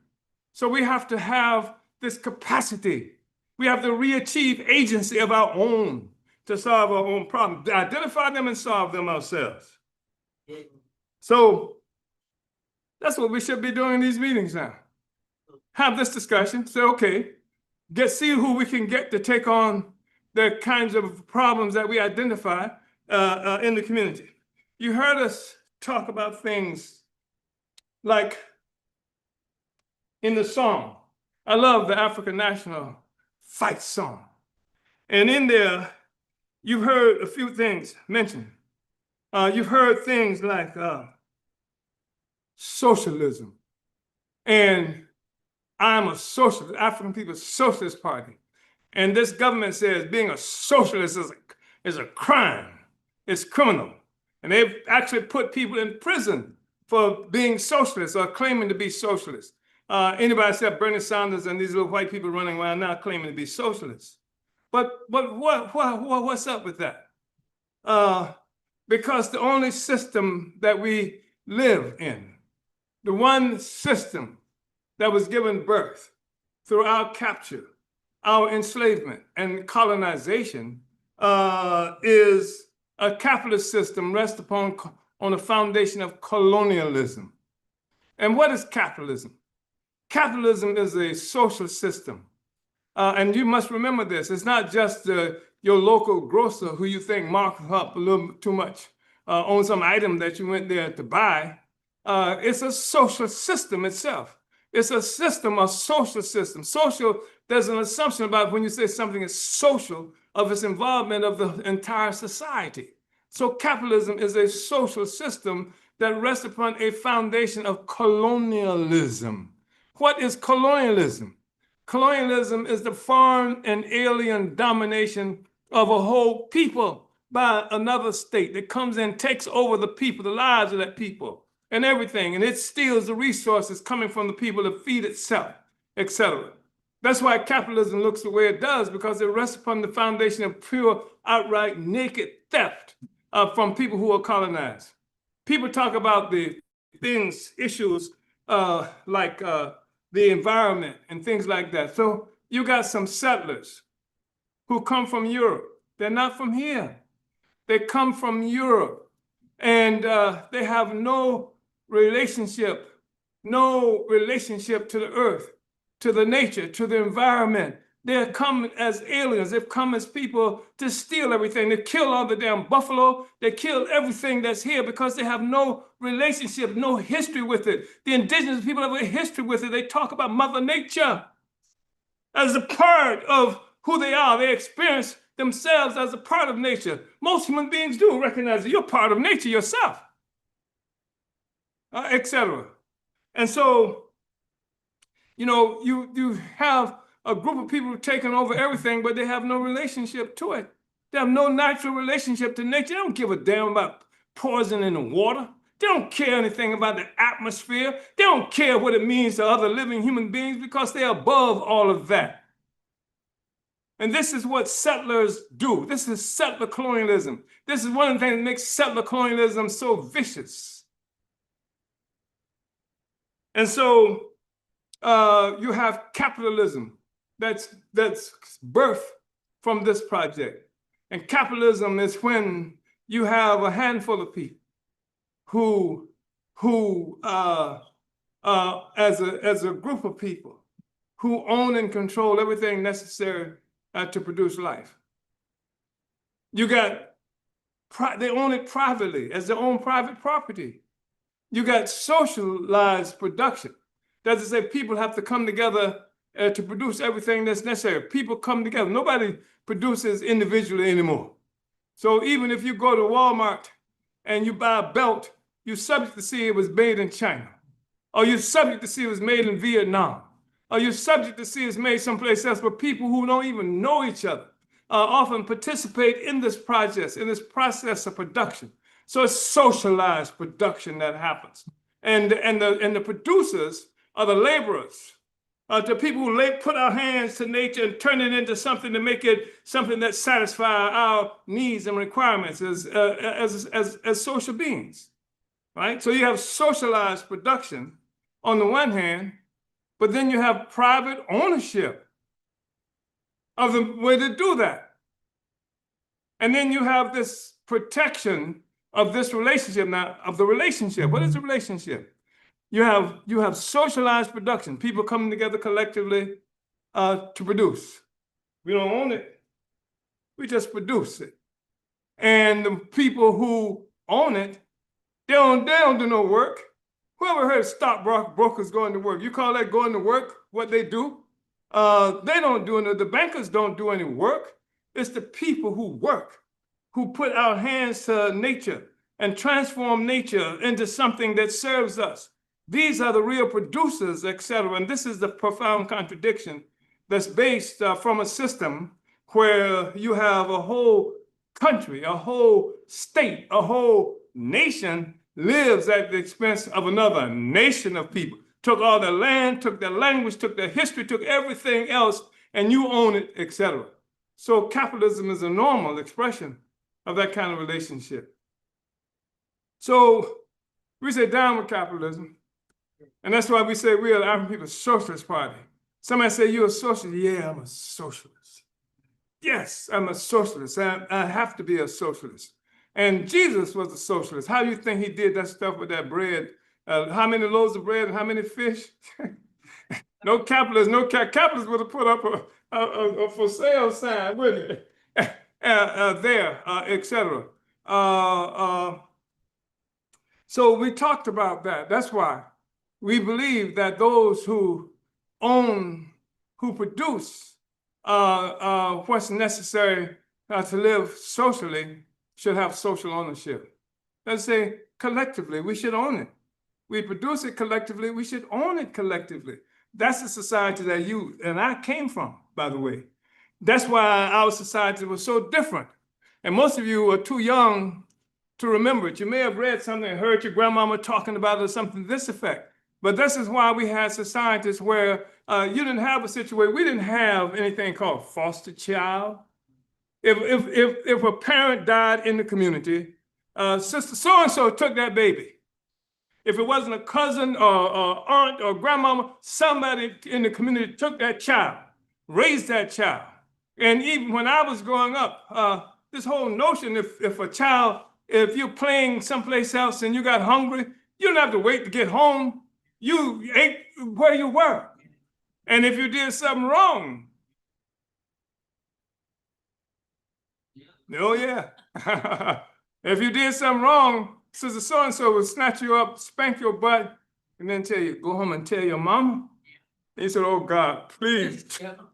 So we have to have this capacity. We have to re-achieve agency of our own to solve our own problems, identify them and solve them ourselves. So that's what we should be doing in these meetings now. Have this discussion, say, okay, see who we can get to take on the kinds of problems that we identify in the community. You heard us talk about things like in the song. I love the African National Fight song. And in there, you've heard a few things mentioned. You've heard things like socialism. And I'm a socialist, African People's Socialist Party. And this government says being a socialist is a crime. It's criminal. And they've actually put people in prison for being socialists or claiming to be socialists. Anybody except Bernie Sanders and these little white people running around now claiming to be socialists. But what's up with that? Because the only system that we live in, the one system that was given birth through our capture, our enslavement and colonization is a capitalist system rests on a foundation of colonialism. And what is capitalism? Capitalism is a social system. And you must remember this. It's not just your local grocer who you think marks up a little too much on some item that you went there to buy. It's a social system itself. It's a system, a social system. Social, there's an assumption about when you say something is social of its involvement of the entire society. So capitalism is a social system that rests upon a foundation of colonialism. What is colonialism? Colonialism is the foreign and alien domination of a whole people by another state that comes in, takes over the people, the lives of that people, and everything, and it steals the resources coming from the people to feed itself, etc. That's why capitalism looks the way it does, because it rests upon the foundation of pure, outright, naked theft from people who are colonized. People talk about the things, issues like the environment and things like that. So you got some settlers who come from Europe. They're not from here. They come from Europe, and they have no relationship to the earth, to the nature, to the environment. They're come as aliens. They've come as people to steal everything. They kill all the damn buffalo. They kill everything that's here because they have no relationship, no history with it. The indigenous people have a history with it. They talk about Mother Nature as a part of who they are. They experience themselves as a part of nature. Most human beings do recognize that you're part of nature yourself, etc. And so, you have a group of people who've taken over everything, but they have no relationship to it. They have no natural relationship to nature. They don't give a damn about poison in the water. They don't care anything about the atmosphere. They don't care what it means to other living human beings because they're above all of that. And this is what settlers do. This is settler colonialism. This is one of the things that makes settler colonialism so vicious. And so you have capitalism that's birthed from this project. And capitalism is when you have a handful of people who as a group of people who own and control everything necessary to produce life. You got, they own it privately as their own private property. You got socialized production. That's to say, people have to come together to produce everything that's necessary. People come together. Nobody produces individually anymore. So even if you go to Walmart and you buy a belt, you're subject to see it was made in China, or you're subject to see it was made in Vietnam, or you're subject to see it's made someplace else. But people who don't even know each other often participate in this process of production. So it's socialized production that happens, and the producers are the laborers, the people who put our hands to nature and turn it into something to make it something that satisfies our needs and requirements as social beings, right? So you have socialized production on the one hand, but then you have private ownership of the way to do that. And then you have this protection of this relationship. Now, of the relationship, what is the relationship? You have socialized production, people coming together collectively to produce. We don't own it, we just produce it. And the people who own it, they don't do no work. Whoever heard of stockbrokers going to work? You call that going to work, what they do? They don't do it. The bankers don't do any work. It's the people who work, who put our hands to nature and transform nature into something that serves us. These are the real producers, etc. And this is the profound contradiction that's based from a system where you have a whole country, a whole state, a whole nation lives at the expense of another nation of people. Took all their land, took their language, took their history, took everything else, and you own it, etc. So capitalism is a normal expression of that kind of relationship. So we say down with capitalism. And that's why we say we are the African People's Socialist Party. Somebody say, you're a socialist? Yeah, I'm a socialist. Yes, I'm a socialist. I have to be a socialist And Jesus was a socialist. How do you think he did that stuff with that bread? How many loaves of bread and how many fish? No capitalists, capitalists would have put up a for sale sign, wouldn't it? There, etc. So we talked about that. That's why we believe that those who own, who produce what's necessary to live socially should have social ownership. Let's say collectively, we should own it. We produce it collectively, we should own it collectively. That's the society that you and I came from, by the way. That's why our society was so different. And most of you are too young to remember it. You may have read something and heard your grandmama talking about it or something to this effect. But this is why we had societies where you didn't have a situation, we didn't have anything called foster child. If a parent died in the community, sister so-and-so took that baby. If it wasn't a cousin or aunt or grandmama, somebody in the community took that child, raised that child. And even when I was growing up, this whole notion, if you're playing someplace else and you got hungry, you don't have to wait to get home. You ate where you were. And if you did something wrong, oh yeah. If you did something wrong, Sister so-and-so would snatch you up, spank your butt, and then tell you, go home and tell your mama. He said, oh God, please,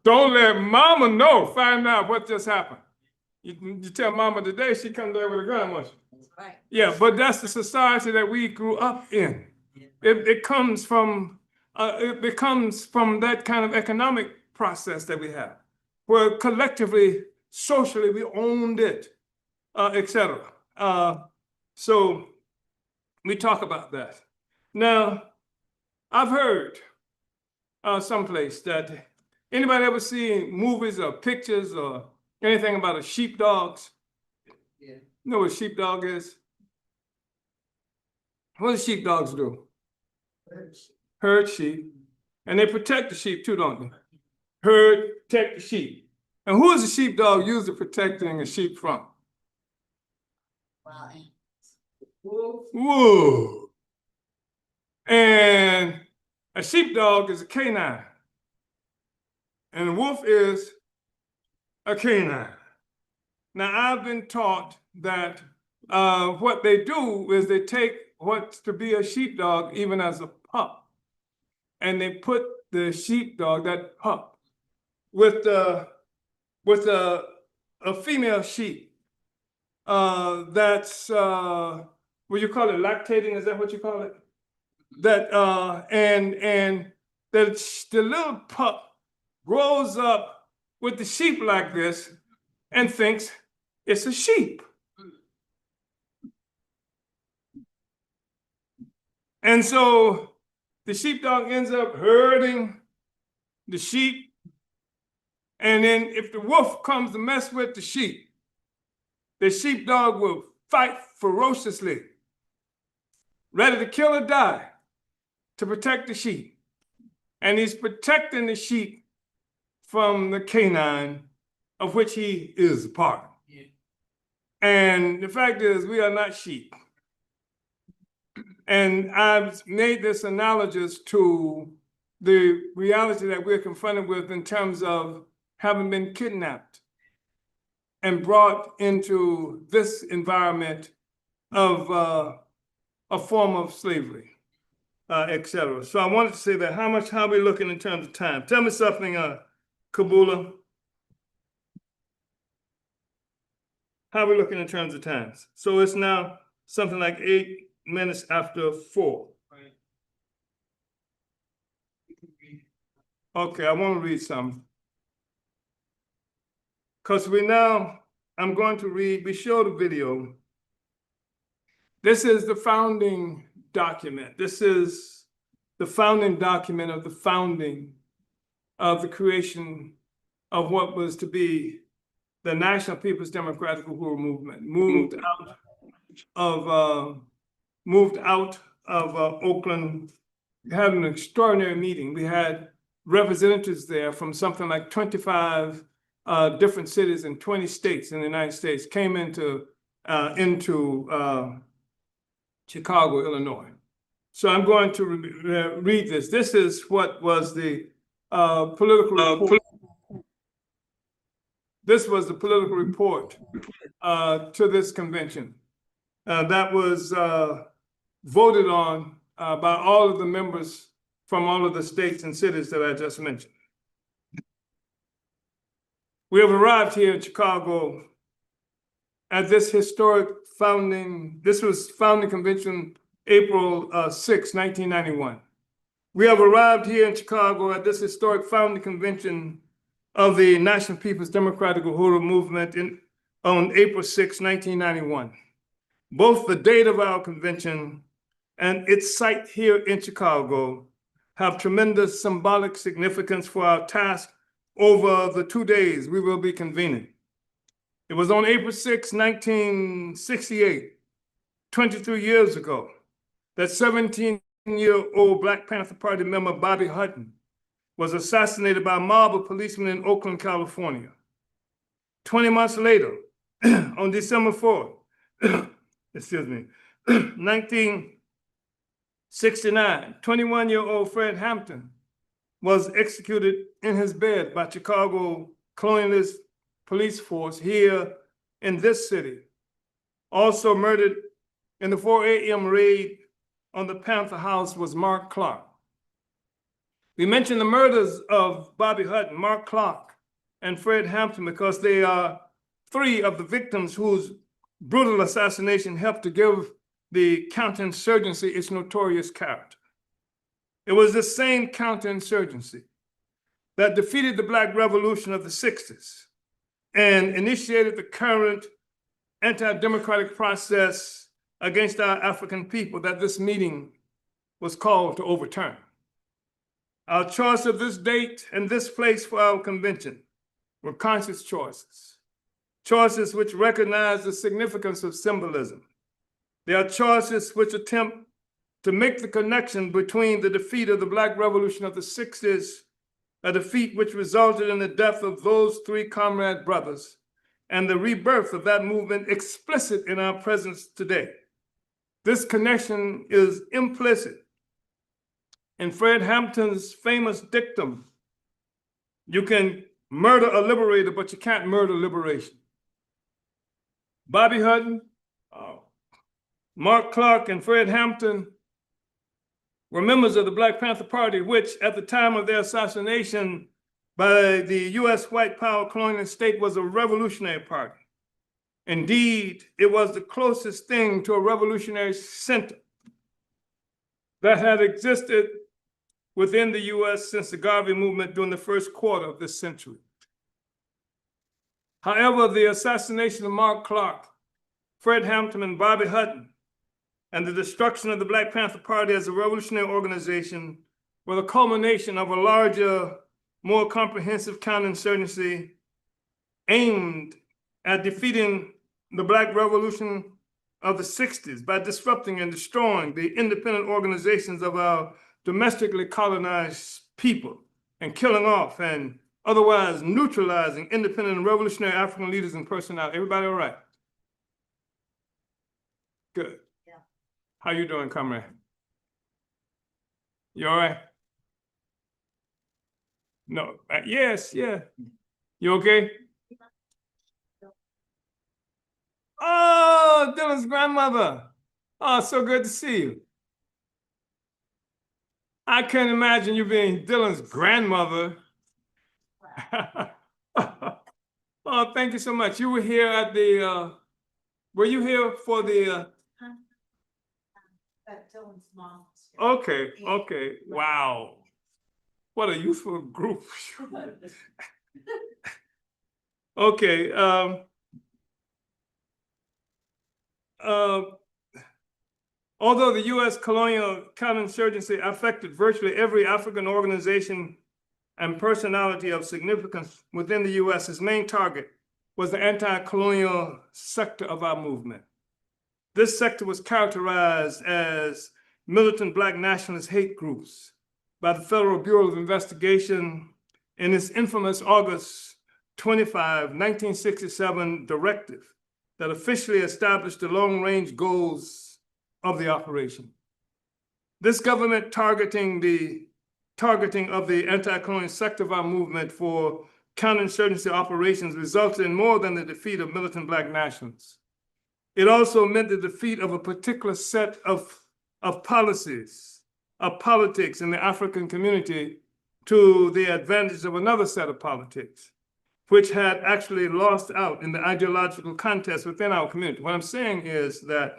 don't let mama know, find out what just happened. You tell mama today, she comes there with a gun, won't she? Right. Yeah, but that's the society that we grew up in. It comes from that kind of economic process that we have, where collectively, socially, we owned it, etc. So we talk about that. Now, I've heard someplace that anybody ever see movies or pictures or anything about a sheepdogs? Yeah. You know what a sheepdog is? What do sheepdogs do? Herd sheep. And they protect the sheep too, don't they? Herd, protect the sheep. And who is a sheepdog used to protecting a sheep from? Wow. Whoa. And a sheepdog is a canine. And a wolf is a canine. Now, I've been taught that what they do is they take what's to be a sheepdog, even as a pup, and they put the sheepdog, that pup, with a female sheep that's what you call it, lactating? Is that what you call it? That and the little pup grows up with the sheep like this and thinks it's a sheep. And so the sheepdog ends up herding the sheep. And then if the wolf comes to mess with the sheepdog will fight ferociously, ready to kill or die to protect the sheep. And he's protecting the sheep from the canine of which he is a part. Yeah. And the fact is, we are not sheep. And I've made this analogous to the reality that we're confronted with in terms of having been kidnapped and brought into this environment of a form of slavery, etc. So I wanted to say that how are we looking in terms of time? Tell me something, Kabula. How are we looking in terms of times? So it's now something like 8 minutes after 4. Okay, I want to read something. Because I'm going to read, we showed a video. This is the founding document. This is the founding document of the founding of the creation of what was to be the National People's Democratic Uhuru movement, moved out of Oakland. We had an extraordinary meeting. We had representatives there from something like 25 different cities in 20 states in the United States came into into Chicago, Illinois. So I'm going to read this. This is what was the political report. This was the political report to this convention that was voted on by all of the members from all of the states and cities that I just mentioned. We have arrived here in Chicago at this historic founding, this was founding convention April 6, 1991. We have arrived here in Chicago at this historic founding convention of the National People's Democratic Uhuru movement on April 6, 1991. Both the date of our convention and its site here in Chicago have tremendous symbolic significance for our task over the 2 days we will be convening. It was on April 6, 1968, 23 years ago, that 17-year-old Black Panther Party member Bobby Hutton was assassinated by a mob of policemen in Oakland, California. 20 months later, on December 4th, 1969, 21-year-old Fred Hampton was executed in his bed by Chicago colonialist police force here in this city. Also murdered in the 4 a.m. raid on the Panther House was Mark Clark. We mention the murders of Bobby Hutton, Mark Clark, and Fred Hampton because they are three of the victims whose brutal assassination helped to give the counterinsurgency its notorious character. It was the same counterinsurgency that defeated the Black Revolution of the 60s and initiated the current anti-democratic process against our African people that this meeting was called to overturn. Our choice of this date and this place for our convention were conscious choices, choices which recognize the significance of symbolism. They are choices which attempt to make the connection between the defeat of the Black Revolution of the 60s, a defeat which resulted in the death of those three comrade brothers, and the rebirth of that movement explicit in our presence today. This connection is implicit in Fred Hampton's famous dictum, you can murder a liberator, but you can't murder liberation. Bobby Hutton, Mark Clark, and Fred Hampton were members of the Black Panther Party, which at the time of their assassination by the U.S. white power colonial state was a revolutionary party. Indeed, it was the closest thing to a revolutionary center that had existed within the U.S. since the Garvey movement during the first quarter of this century. However, the assassination of Mark Clark, Fred Hampton, and Bobby Hutton, and the destruction of the Black Panther Party as a revolutionary organization were the culmination of a larger, more comprehensive counterinsurgency aimed at defeating the Black Revolution of the 60s by disrupting and destroying the independent organizations of our domestically colonized people and killing off and otherwise neutralizing independent and revolutionary African leaders and personnel. Everybody all right? Good. Yeah. How you doing, comrade? You all right? No, yes, yeah. You okay? Oh, Dylan's grandmother. Oh, so good to see you. I can't imagine you being Dylan's grandmother. Oh, thank you so much. You were here at the, were you here for the? Dylan's mom. Okay, okay, wow. What a youthful group. Okay, although the U.S. colonial counterinsurgency affected virtually every African organization and personality of significance within the U.S., its main target was the anti-colonial sector of our movement. This sector was characterized as militant Black nationalist hate groups by the Federal Bureau of Investigation in its infamous August 25, 1967 directive that officially established the long-range goals of the operation. This government targeting of the anti-colonial sector of our movement for counterinsurgency operations resulted in more than the defeat of militant Black nationalists. It also meant the defeat of a particular set of policies, of politics in the African community to the advantage of another set of politics, which had actually lost out in the ideological contest within our community. What I'm saying is that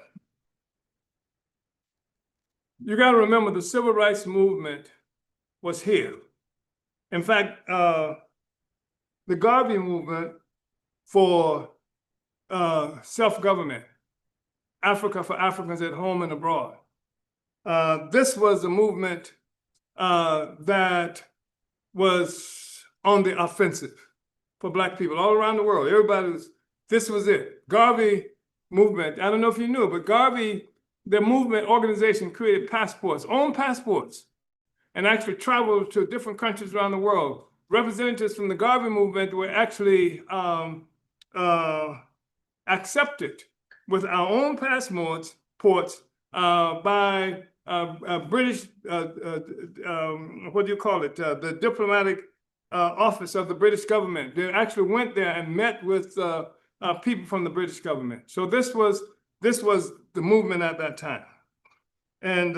you got to remember the civil rights movement was here. In fact, the Garvey movement for self-government, Africa for Africans at home and abroad. This was a movement that was on the offensive for Black people all around the world. This was it. Garvey movement, I don't know if you knew, but Garvey, the movement organization created passports, own passports, and actually traveled to different countries around the world. Representatives from the Garvey movement were actually accepted with our own passports by British, what do you call it? The diplomatic office of the British government. They actually went there and met with people from the British government. So this was the movement at that time. And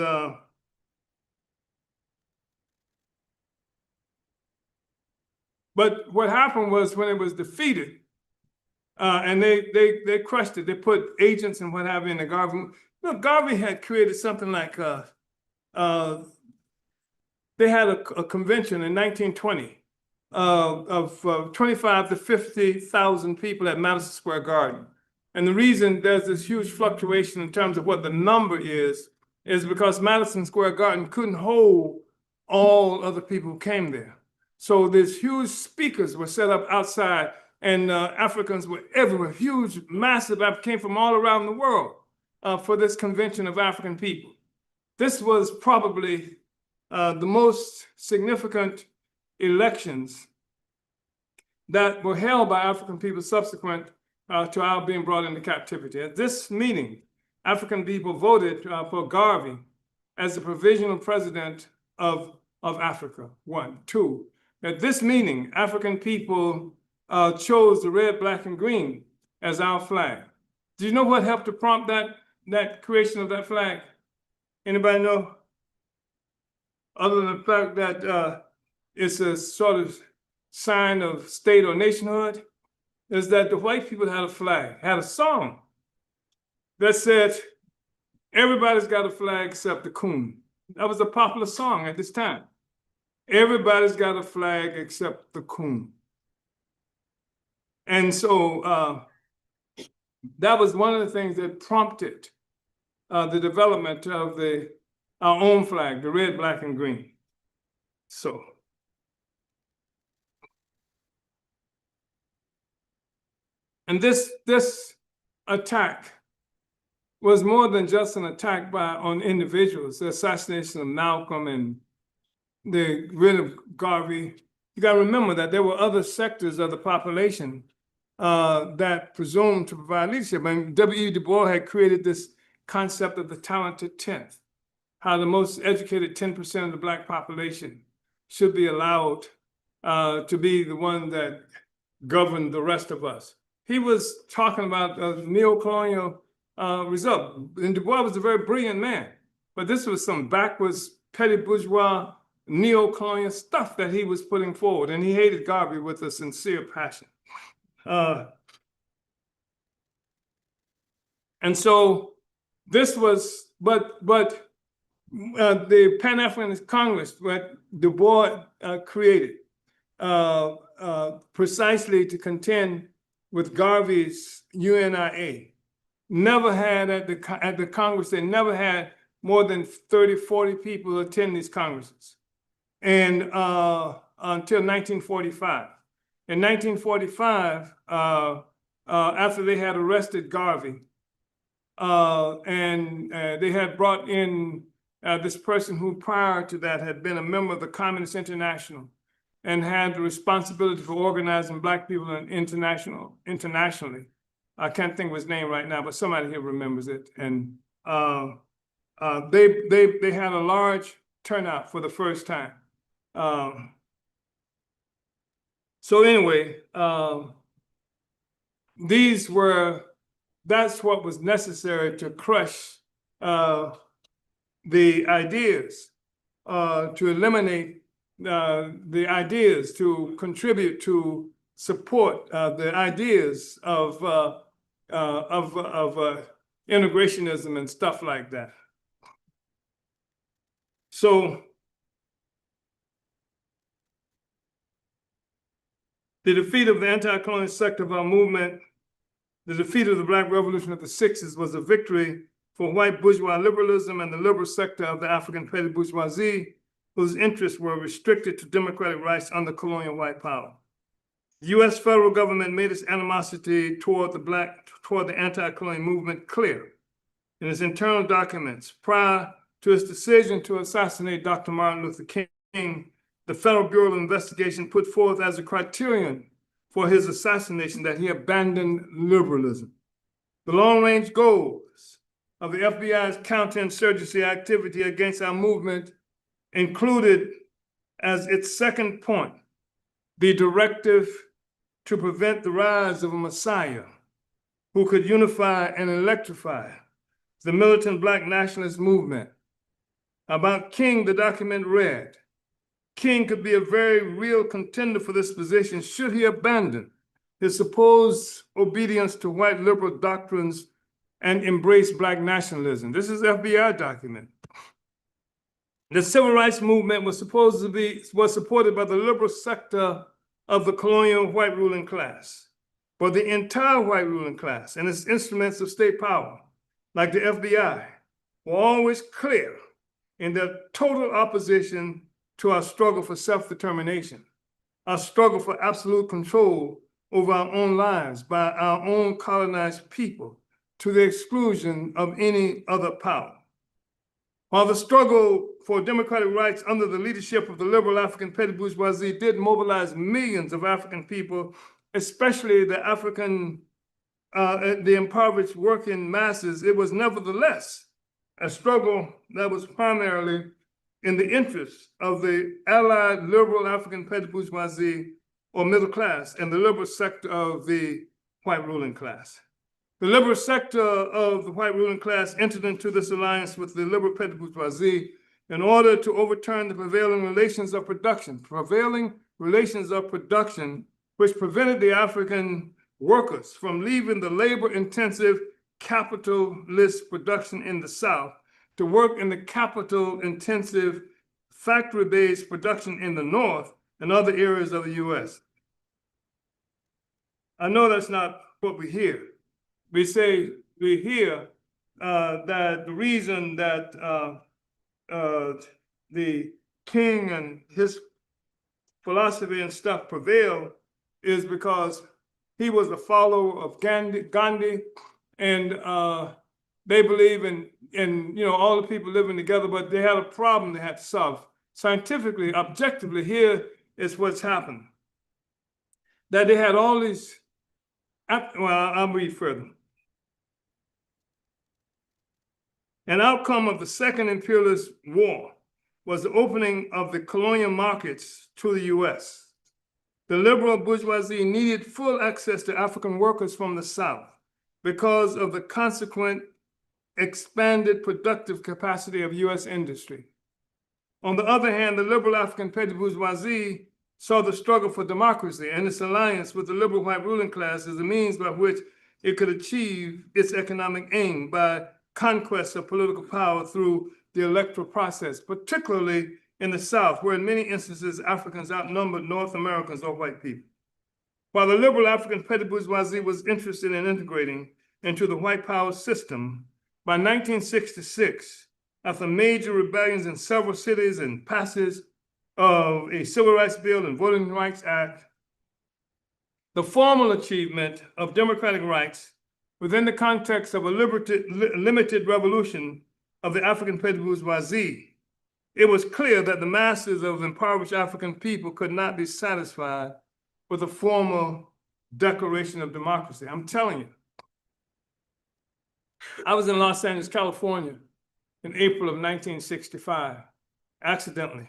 but what happened was when it was defeated, and they crushed it, they put agents and what have you in the Garvey. Garvey had created something like, they had a convention in 1920 of 25 to 50,000 people at Madison Square Garden. And the reason there's this huge fluctuation in terms of what the number is because Madison Square Garden couldn't hold all of the people who came there. So these huge speakers were set up outside, and Africans were everywhere, huge, massive, came from all around the world for this convention of African people. This was probably the most significant elections that were held by African people subsequent to our being brought into captivity. At this meeting, African people voted for Garvey as the provisional president of Africa, 1. 2, at this meeting, African people chose the red, black, and green as our flag. Do you know what helped to prompt that creation of that flag? Anybody know? Other than the fact that it's a sort of sign of state or nationhood, is that the white people had a flag, had a song that said, everybody's got a flag except the coon. That was a popular song at this time. Everybody's got a flag except the coon. And so that was one of the things that prompted the development of our own flag, the red, black, and green. So. And this attack was more than just an attack on individuals, the assassination of Malcolm and the rid of Garvey. You got to remember that there were other sectors of the population that presumed to provide leadership. And W.E. Du Bois had created this concept of the talented 10th, how the most educated 10% of the Black population should be allowed to be the one that governed the rest of us. He was talking about neo-colonial result. And Du Bois was a very brilliant man, but this was some backwards, petty bourgeois, neo-colonial stuff that he was putting forward, and he hated Garvey with a sincere passion. And so this was, but the Pan-Africanist Congress, what Du Bois created, precisely to contend with Garvey's UNIA, never had at the Congress, they never had more than 30, 40 people attend these Congresses. And until 1945. In 1945, after they had arrested Garvey, and they had brought in this person who prior to that had been a member of the Communist International and had the responsibility for organizing Black people internationally. I can't think of his name right now, but somebody here remembers it. And they had a large turnout for the first time. So anyway, that's what was necessary to crush the ideas, to eliminate the ideas, to contribute to support the ideas of integrationism and stuff like that. So the defeat of the anti-colonial sector of our movement, the defeat of the Black Revolution of the 60s was a victory for white bourgeois liberalism and the liberal sector of the African petty bourgeoisie, whose interests were restricted to democratic rights under colonial white power. The U.S. federal government made its animosity toward the anti-colonial movement clear in its internal documents. Prior to its decision to assassinate Dr. Martin Luther King, the Federal Bureau of Investigation put forth as a criterion for his assassination that he abandoned liberalism. The long-range goals of the FBI's counterinsurgency activity against our movement included as its second point the directive to prevent the rise of a messiah who could unify and electrify the militant Black nationalist movement. About King, the document read, King could be a very real contender for this position should he abandon his supposed obedience to white liberal doctrines and embrace Black nationalism. This is FBI document. The civil rights movement was supported by the liberal sector of the colonial white ruling class, but the entire white ruling class and its instruments of state power, like the FBI, were always clear in their total opposition to our struggle for self-determination, our struggle for absolute control over our own lives by our own colonized people to the exclusion of any other power. While the struggle for democratic rights under the leadership of the liberal African petty bourgeoisie did mobilize millions of African people, especially the impoverished working masses, it was nevertheless a struggle that was primarily in the interests of the allied liberal African petty bourgeoisie or middle class and the liberal sector of the white ruling class. The liberal sector of the white ruling class entered into this alliance with the liberal petty bourgeoisie in order to overturn the prevailing relations of production which prevented the African workers from leaving the labor-intensive capitalist production in the South to work in the capital-intensive factory-based production in the North and other areas of the U.S. I know that's not what we hear. We hear that the reason that the King and his philosophy and stuff prevailed is because he was a follower of Gandhi, and they believe in all the people living together, but they had a problem they had to solve. Scientifically, objectively, here is what's happened. That they had all these, well, I'll read further. An outcome of the Second Imperialist War was the opening of the colonial markets to the U.S. The liberal bourgeoisie needed full access to African workers from the South because of the consequent expanded productive capacity of U.S. industry. On the other hand, the liberal African petty bourgeoisie saw the struggle for democracy and its alliance with the liberal white ruling class as a means by which it could achieve its economic aim by conquest of political power through the electoral process, particularly in the South, where in many instances Africans outnumbered North Americans or white people. While the liberal African petty bourgeoisie was interested in integrating into the white power system, by 1966, after major rebellions in several cities and passage of a Civil Rights Bill and Voting Rights Act, the formal achievement of democratic rights within the context of a limited revolution of the African petty bourgeoisie, it was clear that the masses of impoverished African people could not be satisfied with a formal declaration of democracy. I'm telling you, I was in Los Angeles, California in April of 1965, accidentally.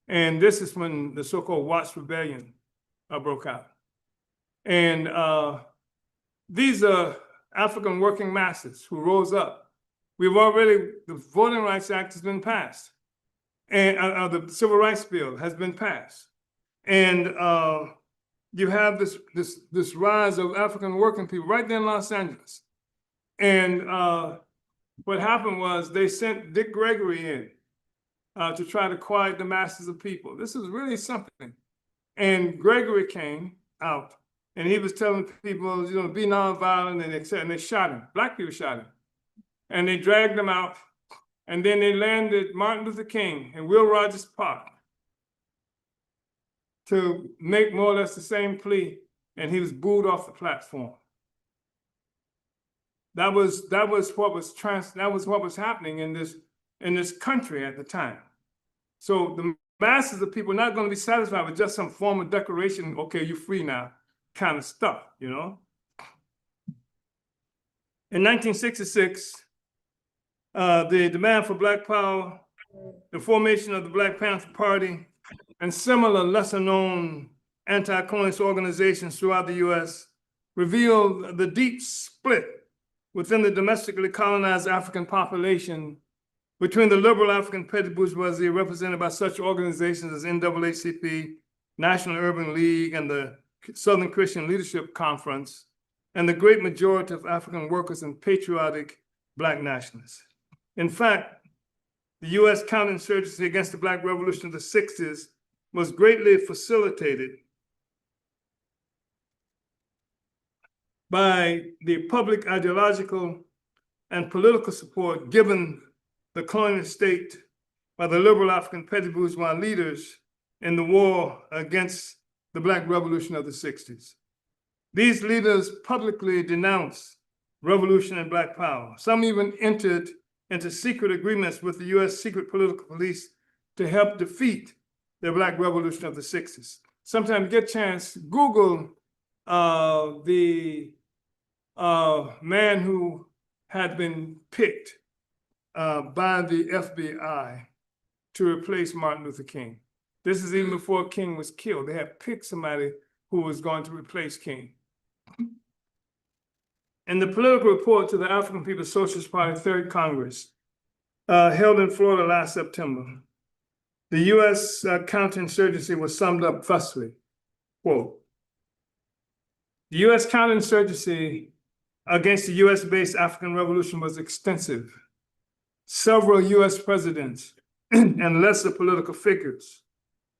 And this is when the so-called Watts Rebellion broke out. And these are African working masses who rose up. The Voting Rights Act has been passed, and the Civil Rights Bill has been passed. And you have this rise of African working people right there in Los Angeles. And what happened was they sent Dick Gregory in to try to quiet the masses of people. This is really something. And Gregory came out and he was telling people, be nonviolent and they shot him. Black people shot him. And they dragged him out. And then they landed Martin Luther King in Will Rogers Park to make more or less the same plea, and he was booed off the platform. That was what was happening in this country at the time. So the masses of people are not going to be satisfied with just some form of declaration, okay, you're free now, kind of stuff, In 1966, the demand for Black power, the formation of the Black Panther Party, and similar lesser-known anti-colonialist organizations throughout the U.S. revealed the deep split within the domestically colonized African population between the liberal African petty bourgeoisie represented by such organizations as NAACP, National Urban League, and the Southern Christian Leadership Conference, and the great majority of African workers and patriotic Black nationalists. In fact, the U.S. counterinsurgency against the Black Revolution of the 60s was greatly facilitated by the public ideological and political support given the colonial state by the liberal African petty bourgeois leaders in the war against the Black Revolution of the 60s. These leaders publicly denounced revolution and Black power. Some even entered into secret agreements with the U.S. secret political police to help defeat the Black Revolution of the 60s. Sometime you get a chance, Google the man who had been picked by the FBI to replace Martin Luther King. This is even before King was killed. They had picked somebody who was going to replace King. In the political report to the African People's Socialist Party Third Congress, held in Florida last September, the U.S. counterinsurgency was summed up thusly, quote, "The U.S. counterinsurgency against the U.S.-based African Revolution was extensive. Several U.S. presidents and lesser political figures,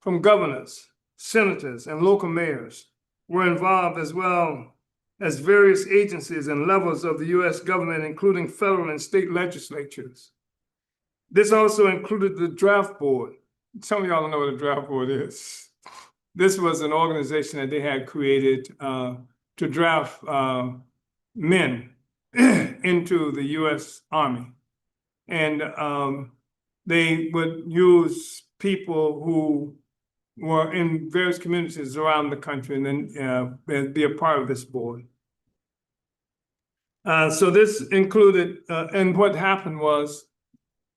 from governors, senators, and local mayors, were involved, as well as various agencies and levels of the U.S. government, including federal and state legislatures. This also included the Draft Board." Some of y'all don't know what a Draft Board is. This was an organization that they had created to draft men into the U.S. Army. And they would use people who were in various communities around the country and then be a part of this board. So this included, and what happened was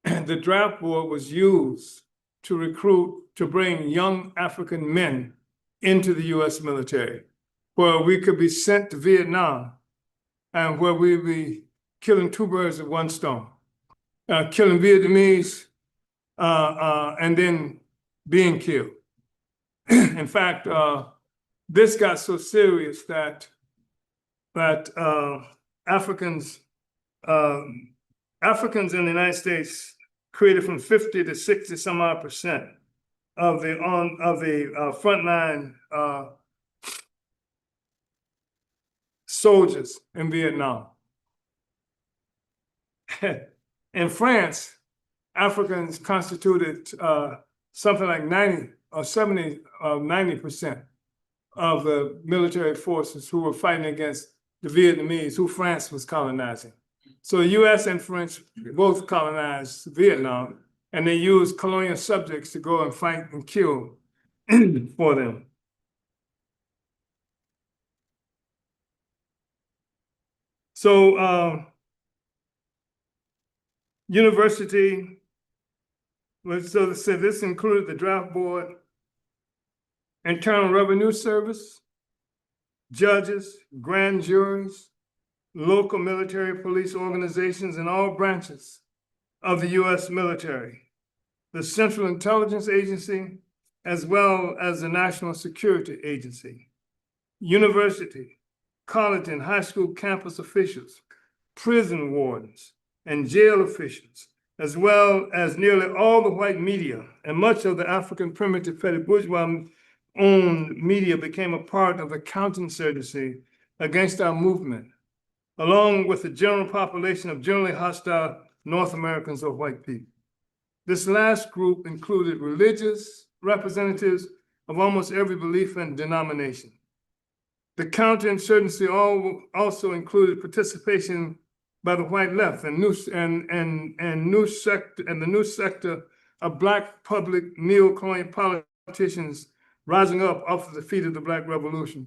the Draft Board was used to bring young African men into the U.S. military, where we could be sent to Vietnam and where we'd be killing two birds with one stone, killing Vietnamese and then being killed. In fact, this got so serious that Africans in the United States created from 50 to 60 some odd percent of the frontline soldiers in Vietnam. In France, Africans constituted something like 90 or 70 or 90% of the military forces who were fighting against the Vietnamese, who France was colonizing. So the US and French both colonized Vietnam, and they used colonial subjects to go and fight and kill for them. So University, so this included the draft board, Internal Revenue Service, judges, grand juries, local military police organizations, and all branches of the U.S. military, the Central Intelligence Agency, as well as the National Security Agency, university, college and high school campus officials, prison wardens, and jail officials, as well as nearly all the white media and much of the African primitive petty bourgeois-owned media became a part of the counterinsurgency against our movement, along with the general population of generally hostile North Americans or white people. This last group included religious representatives of almost every belief and denomination. The counterinsurgency also included participation by the white left and the new sector of Black public neo-colonial politicians rising up off of the feet of the Black Revolution.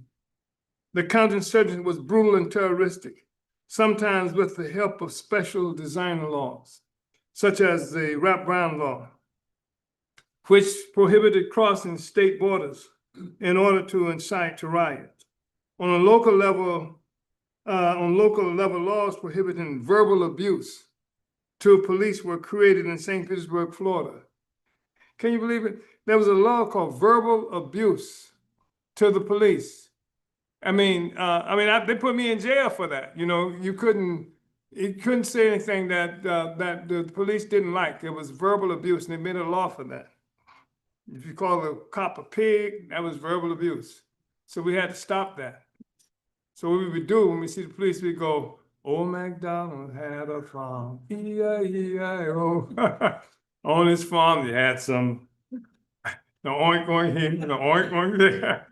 The counterinsurgency was brutal and terroristic, sometimes with the help of special designer laws, such as the Rap Brown Law, which prohibited crossing state borders in order to incite to riot. On local level, laws prohibiting verbal abuse to police were created in St. Petersburg, Florida. Can you believe it? There was a law called verbal abuse to the police. They put me in jail for that. You know, you couldn't say anything that the police didn't like. It was verbal abuse, and they made a law for that. If you call a cop a pig, that was verbal abuse. So we had to stop that. So what we would do when we see the police, we go, "Old MacDonald had a farm, E-I-E-I-O." On his farm, they had some, the oink oink here, the oink oink there.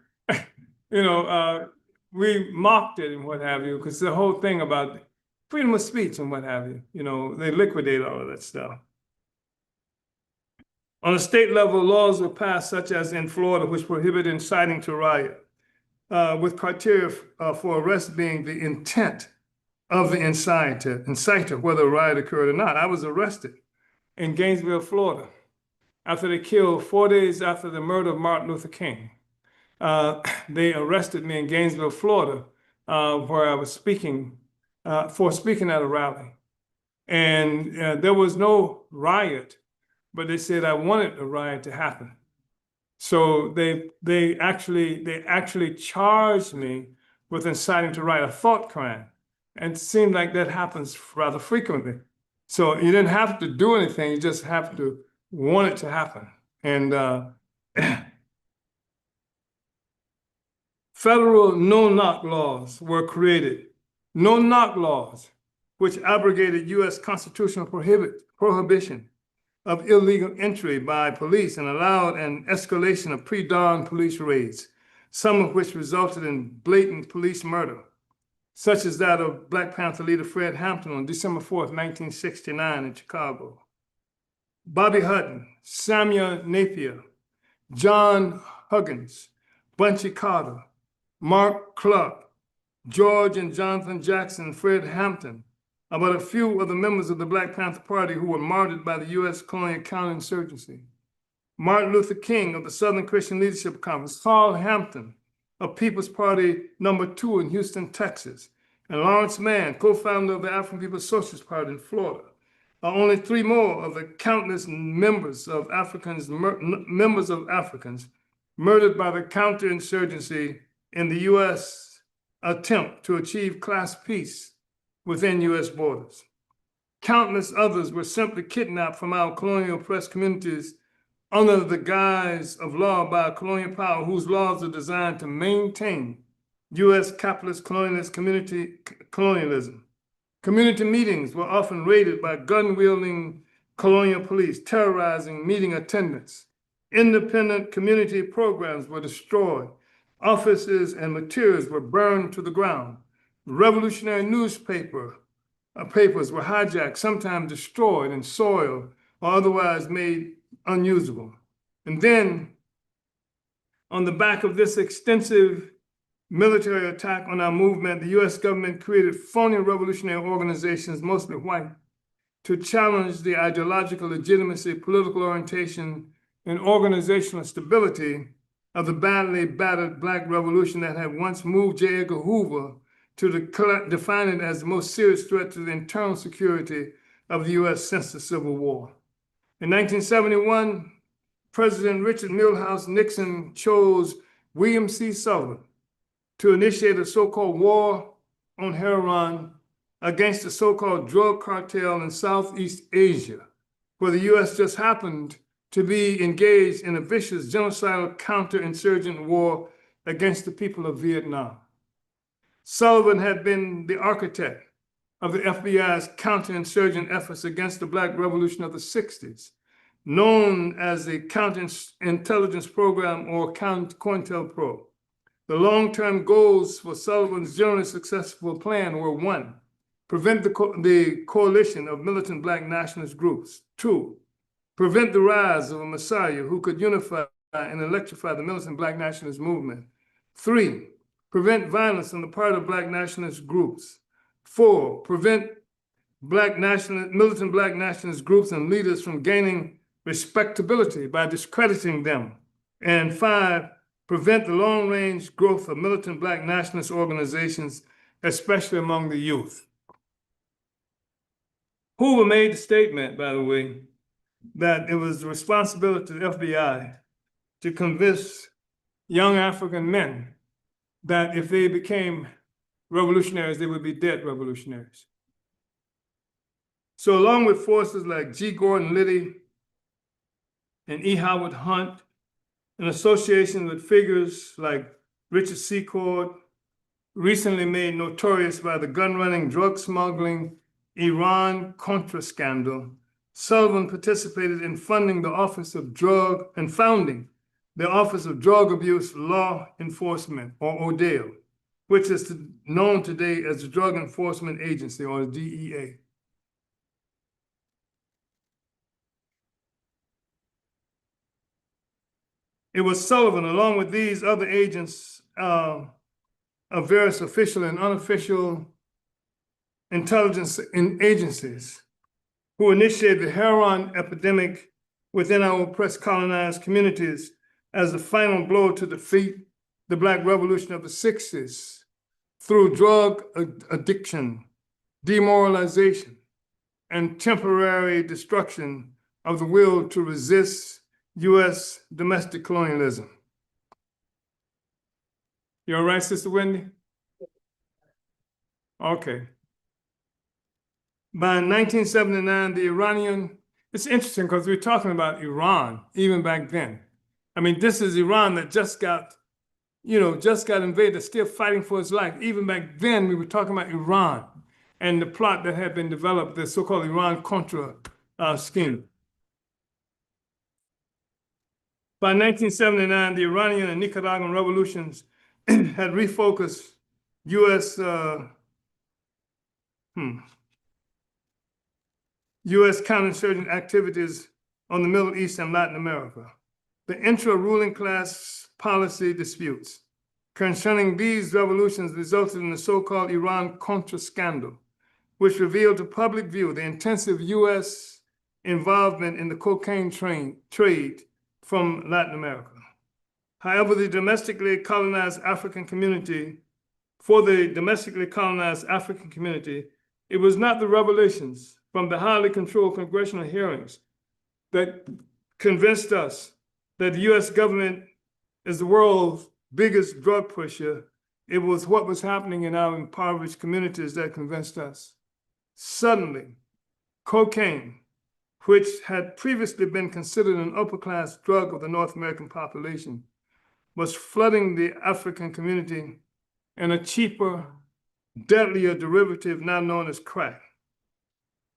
We mocked it and what have you, because the whole thing about freedom of speech and what have you, they liquidate all of that stuff. On a state level, laws were passed, such as in Florida, which prohibit inciting to riot, with criteria for arrest being the intent of the inciter, whether a riot occurred or not. I was arrested in Gainesville, Florida, after they killed 4 days after the murder of Martin Luther King. They arrested me in Gainesville, Florida, where I was speaking at a rally. And there was no riot, but they said I wanted a riot to happen. So they actually charged me with inciting to riot, a thought crime. And it seemed like that happens rather frequently. So you didn't have to do anything, you just have to want it to happen. And federal no-knock laws were created. No-knock laws, which abrogated U.S. constitutional prohibition of illegal entry by police and allowed an escalation of pre-dawn police raids, some of which resulted in blatant police murder, such as that of Black Panther leader Fred Hampton on December 4th, 1969 in Chicago. Bobby Hutton, Samuel Napier, John Huggins, Bunchy Carter, Mark Clark, George and Jonathan Jackson, Fred Hampton, about a few of the members of the Black Panther Party who were martyred by the U.S. colonial counterinsurgency. Martin Luther King of the Southern Christian Leadership Conference, Carl Hampton of People's Party No. 2 in Houston, Texas, and Lawrence Mann, co-founder of the African People's Socialist Party in Florida, are only three more of the countless members of Africans murdered by the counterinsurgency in the U.S. attempt to achieve class peace within U.S. borders. Countless others were simply kidnapped from our colonial oppressed communities under the guise of law by a colonial power whose laws are designed to maintain U.S. capitalist colonialism. Community meetings were often raided by gun-wielding colonial police, terrorizing meeting attendants. Independent community programs were destroyed. Offices and materials were burned to the ground. Revolutionary papers were hijacked, sometimes destroyed and soiled or otherwise made unusable. And then, on the back of this extensive military attack on our movement, the U.S. government created phony revolutionary organizations, mostly white, to challenge the ideological legitimacy, political orientation, and organizational stability of the badly battered Black Revolution that had once moved J. Edgar Hoover to define it as the most serious threat to the internal security of the U.S. since the Civil War. In 1971, President Richard Milhous Nixon chose William C. Sullivan to initiate a so-called war on heroin against the so-called drug cartel in Southeast Asia, where the U.S. just happened to be engaged in a vicious genocidal counterinsurgent war against the people of Vietnam. Sullivan had been the architect of the FBI's counterinsurgent efforts against the Black Revolution of the 60s, known as the Counterintelligence Program or COINTELPRO. The long-term goals for Sullivan's generally successful plan were: 1, prevent the coalition of militant Black nationalist groups; 2, prevent the rise of a messiah who could unify and electrify the militant Black nationalist movement; 3, prevent violence on the part of Black nationalist groups; 4, prevent militant Black nationalist groups and leaders from gaining respectability by discrediting them; and 5, prevent the long-range growth of militant Black nationalist organizations, especially among the youth. Hoover made the statement, by the way, that it was the responsibility of the FBI to convince young African men that if they became revolutionaries, they would be dead revolutionaries. So along with forces like G. Gordon Liddy and E. Howard Hunt, in association with figures like Richard Secord, recently made notorious by the gun-running, drug-smuggling Iran-Contra scandal, Sullivan participated in funding the Office of Drug and founding the Office of Drug Abuse Law Enforcement, or ODALE, which is known today as the Drug Enforcement Agency, or the DEA. It was Sullivan, along with these other agents of various official and unofficial intelligence agencies, who initiated the heroin epidemic within our oppressed colonized communities as the final blow to defeat the Black Revolution of the 60s through drug addiction, demoralization, and temporary destruction of the will to resist U.S. domestic colonialism. You all right, Sister Wendy? Okay. By 1979, the Iranian, it's interesting because we're talking about Iran even back then. I mean, this is Iran that just got invaded, still fighting for its life. Even back then, we were talking about Iran and the plot that had been developed, the so-called Iran-Contra scheme. By 1979, the Iranian and Nicaraguan revolutions had refocused U.S. counterinsurgent activities on the Middle East and Latin America. The intra-ruling class policy disputes concerning these revolutions resulted in the so-called Iran-Contra scandal, which revealed to public view the intensive U.S. involvement in the cocaine trade from Latin America. However, for the domestically colonized African community, it was not the revelations from the highly controlled congressional hearings that convinced us that the U.S. government is the world's biggest drug pusher. It was what was happening in our impoverished communities that convinced us. Suddenly, cocaine, which had previously been considered an upper-class drug of the North American population, was flooding the African community in a cheaper, deadlier derivative now known as crack.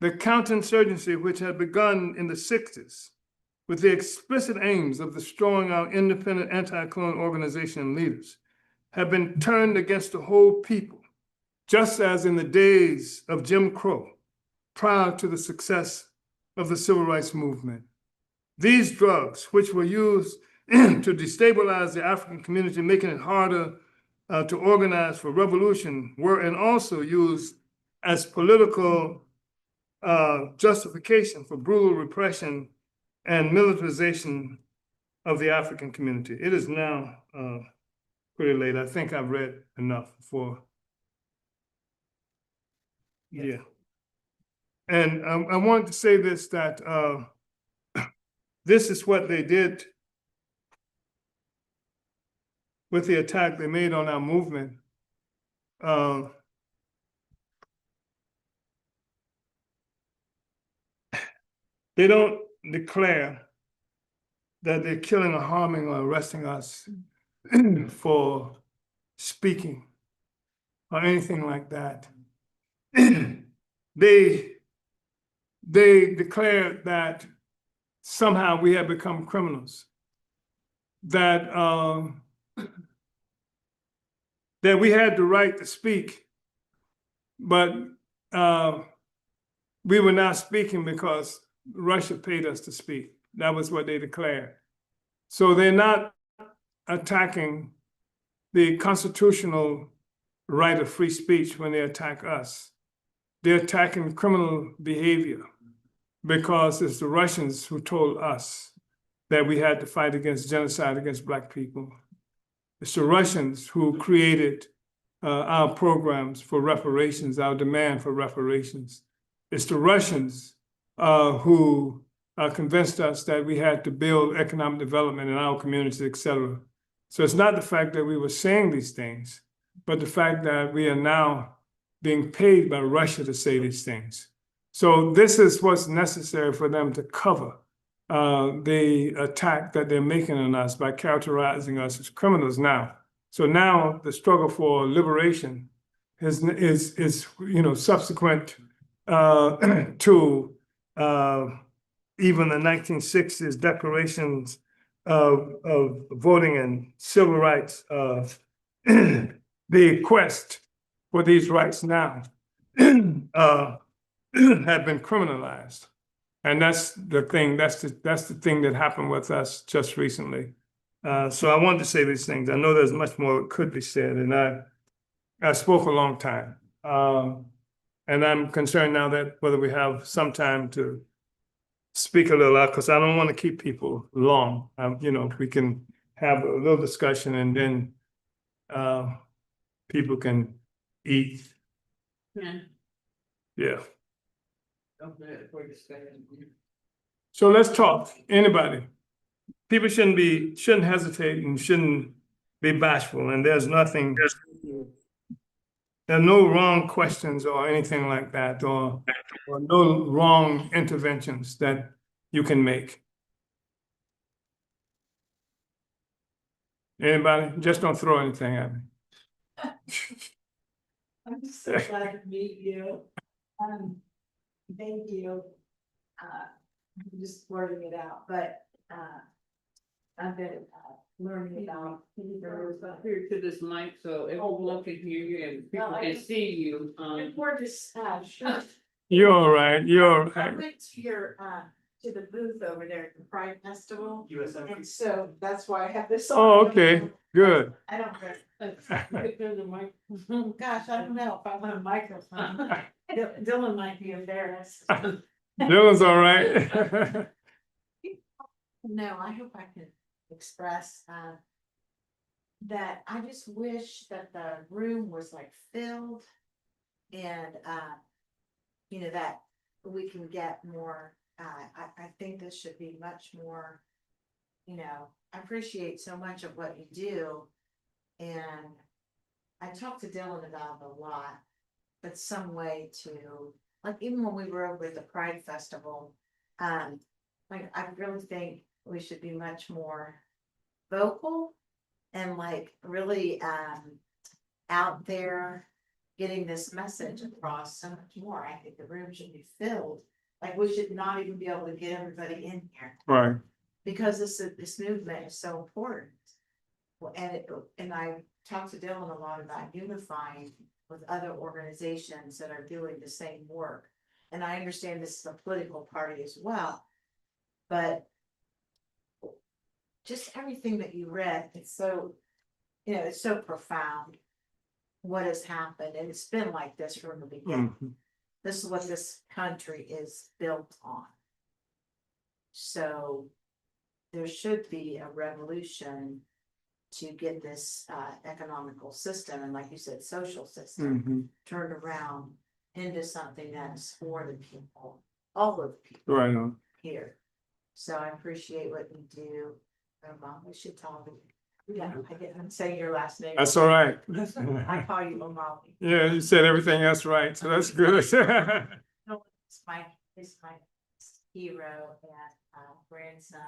The counterinsurgency, which had begun in the 60s with the explicit aims of destroying our independent anti-colonial organization and leaders, had been turned against the whole people, just as in the days of Jim Crow, prior to the success of the Civil Rights Movement. These drugs, which were used to destabilize the African community, making it harder to organize for revolution, were and also used as political justification for brutal repression and militarization of the African community. It is now pretty late. I think I've read enough for. Yeah. And I wanted to say this, that this is what they did with the attack they made on our movement. They don't declare that they're killing or harming or arresting us for speaking or anything like that. They declare that somehow we have become criminals, that that we had the right to speak, but we were not speaking because Russia paid us to speak. That was what they declared. So they're not attacking the constitutional right of free speech when they attack us. They're attacking criminal behavior because it's the Russians who told us that we had to fight against genocide against Black people. It's the Russians who created our programs for reparations, our demand for reparations. It's the Russians who convinced us that we had to build economic development in our communities, et cetera. So it's not the fact that we were saying these things, but the fact that we are now being paid by Russia to say these things. So this is what's necessary for them to cover the attack that they're making on us by characterizing us as criminals now. So now the struggle for liberation is subsequent to even the 1960s declarations of voting and civil rights. The quest for these rights now have been criminalized. And that's the thing, that's the thing that happened with us just recently. So I wanted to say these things. I know there's much more that could be said, and I spoke a long time. And I'm concerned now that whether we have some time to speak a little out, because I don't want to keep people long. We can have a little discussion and then people can eat. Yeah. So let's talk. Anybody. People shouldn't hesitate and shouldn't be bashful. And there are no wrong questions or anything like that, or no wrong interventions that you can make. Anybody? Just don't throw anything at me. I'm just so glad to meet you. Thank you. I'm just wording it out, but I've been learning about. Here to this mic, so everyone can hear you and people can see you. We're just, sure. You're all right. You're all I right. went to your, to the booth over there at the Pride Festival. And so that's why I have this. Oh, okay. Good. I don't know. Gosh, I don't know if I want a microphone. Dylan might be embarrassed. Dylan's all right. No, I hope I can express that I just wish that the room was like filled and that we can get more. I think this should be much more, I appreciate so much of what you do. And I talked to Dylan about it a lot, but some way to, like, even when we were over at the Pride Festival, I really think we should be much more vocal and like really out there getting this message across so much more. I think the room should be filled. Like, we should not even be able to get everybody in here. Right. Because this movement is so important. Well, and I talked to Dylan a lot about unifying with other organizations that are doing the same work. And I understand this is a political party as well, but just everything that you read, it's so, it's so profound what has happened. And it's been like this from the beginning. this is what this country is built on. So there should be a revolution to get this economical system, and like you said, social system, turned around into something that's for the people, all of the people Right on. here. So I appreciate what you do. Mom, we should talk. Yeah, I didn't say your last name. That's all right. I call you Mom. Yeah, you said everything else right, so that's good. No, it's my hero and grandson.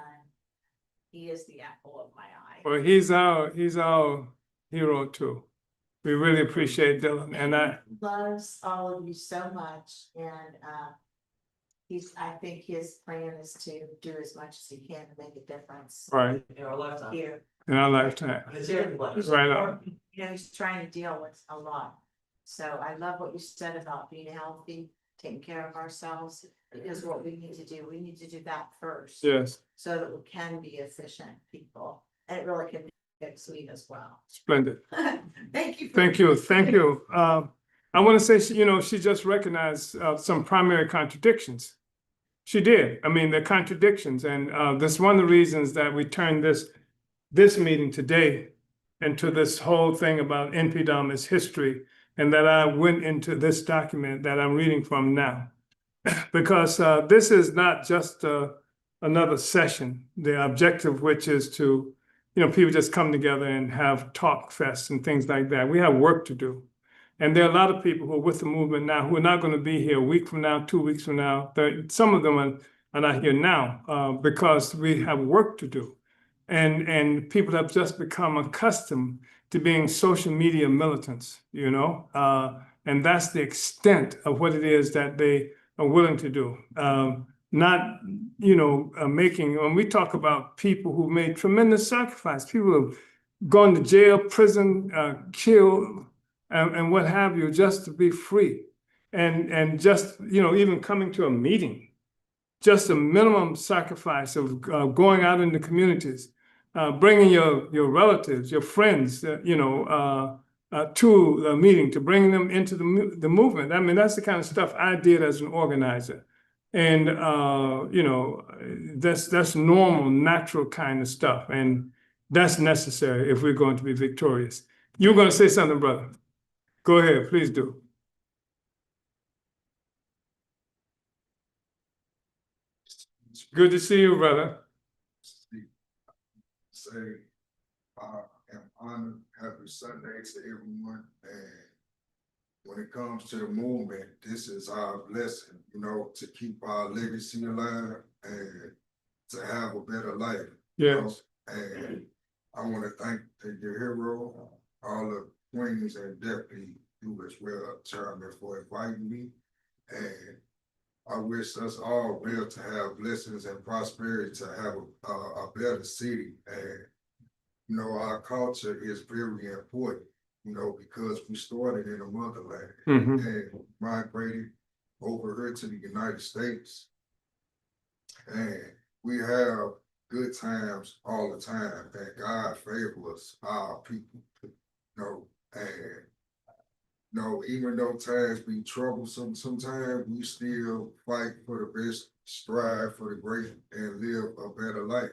He is the apple of my eye. Well, he's our hero too. We really appreciate Dylan, and I, Loves all of you so much, and I think his plan is to do as much as he can to make a difference right, here. in our lifetime. Right on. You know, he's trying to deal with a lot. So I love what you said about being healthy, taking care of ourselves, because what we need to do, we need to do that first. Yes, So that we can be efficient people, and it really can be sweet as well. splendid. Thank you. Thank you, thank you. I want to say, she just recognized some primary contradictions. She did. I mean, the contradictions, and that's one of the reasons that we turned this meeting today into this whole thing about InPDUM as history, and that I went into this document that I'm reading from now. Because this is not just another session, the objective which is to, people just come together and have talk fests and things like that. We have work to do. And there are a lot of people who are with the movement now who are not going to be here a week from now, 2 weeks from now. Some of them are not here now because we have work to do. And people have just become accustomed to being social media militants, and that's the extent of what it is that they are willing to do. Not, making, when we talk about people who made tremendous sacrifice, people who have gone to jail, prison, killed, and what have you, just to be free. And just, even coming to a meeting, just a minimum sacrifice of going out in the communities, bringing your relatives, your friends, to the meeting, to bring them into the movement. I mean, that's the kind of stuff I did as an organizer. And, that's normal, natural kind of stuff. And that's necessary if we're going to be victorious. You're going to say something, brother. Go ahead, please do. Good to see you, brother. Say, I am honored. Happy Sunday to everyone. And when it comes to the movement, this is our blessing, to keep our legacy alive and to have a better life. Yes. And I want to thank your hero, all the queens, and definitely you as well, Chairman, for inviting me. And I wish us all well to have blessings and prosperity, to have a better city. And, our culture is very important, because we started in the motherland and migrated over here to the United States. And we have good times all the time, and God favors our people, and even though times be troublesome, sometimes we still fight for the best, strive for the great, and live a better life,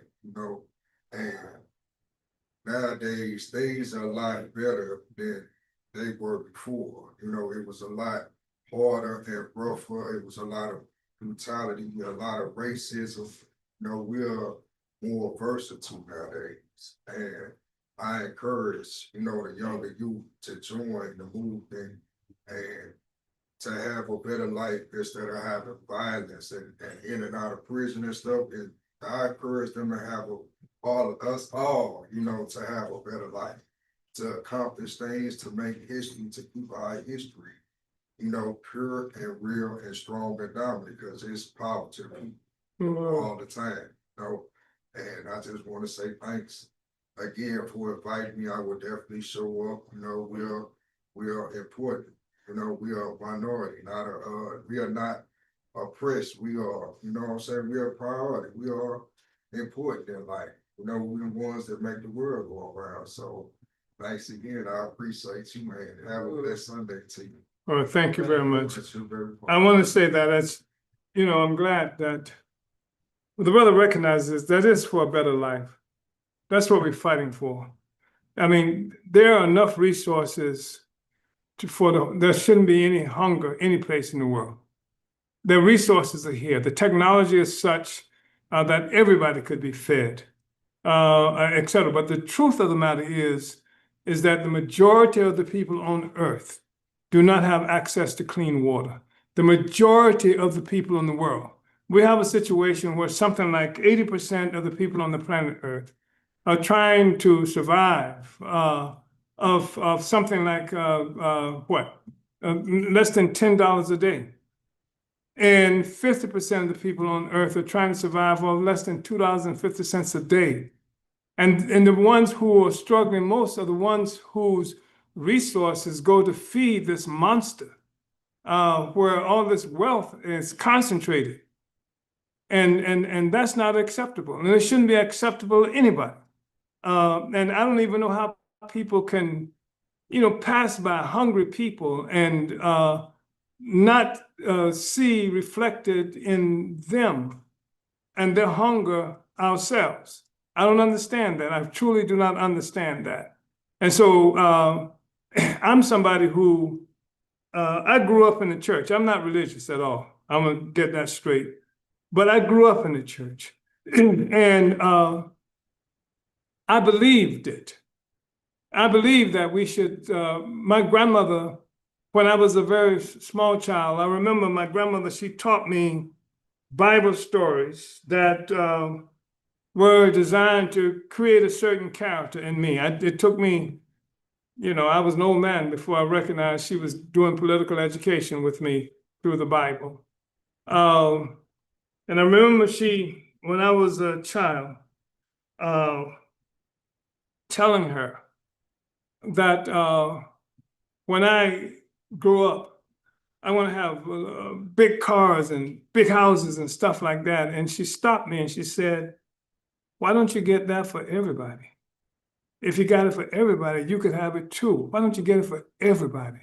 and nowadays things are a lot better than they were before. It was a lot harder and rougher. It was a lot of brutality, a lot of racism. We're more versatile nowadays, and I encourage, the younger youth to join the movement and to have a better life instead of having violence and in and out of prison and stuff. And I encourage them to have us all, to have a better life, to accomplish things, to make history, to keep our history, pure and real and strong and dominant, because it's power to the people all the time, And I just want to say thanks again for inviting me. I will definitely show up. We are important. We are a minority, we are not oppressed. We are, we are a priority. We are important in life. We're the ones that make the world go around. So thanks again. I appreciate you, man. Have a blessed Sunday to you. Well, thank you very much. That's your very I want to say that I'm glad that the brother recognizes that is for a better life. That's what we're fighting for. I mean, there are enough resources there shouldn't be any hunger any place in the world. The resources are here. The technology is such that everybody could be fed, et cetera. But the truth of the matter is that the majority of the people on earth do not have access to clean water. The majority of the people in the world. We have a situation where something like 80% of the people on the planet Earth are trying to survive of something like less than $10 a day. And 50% of the people on earth are trying to survive on less than $2.50 a day. And the ones who are struggling most are the ones whose resources go to feed this monster, where all this wealth is concentrated. And that's not acceptable. And it shouldn't be acceptable to anybody. And I don't even know how people can, pass by hungry people and not see reflected in them and their hunger ourselves. I don't understand that. I truly do not understand that. And so I'm somebody who, I grew up in the church. I'm not religious at all. I'm going to get that straight. But I grew up in the church. And I believed it. I believe that we should, my grandmother, when I was a very small child, I remember my grandmother, she taught me Bible stories that were designed to create a certain character in me. It took me, I was an old man before I recognized she was doing political education with me through the Bible. And I remember when I was a child, telling her that when I grow up, I want to have big cars and big houses and stuff like that. And she stopped me and she said, why don't you get that for everybody? If you got it for everybody, you could have it too. Why don't you get it for everybody?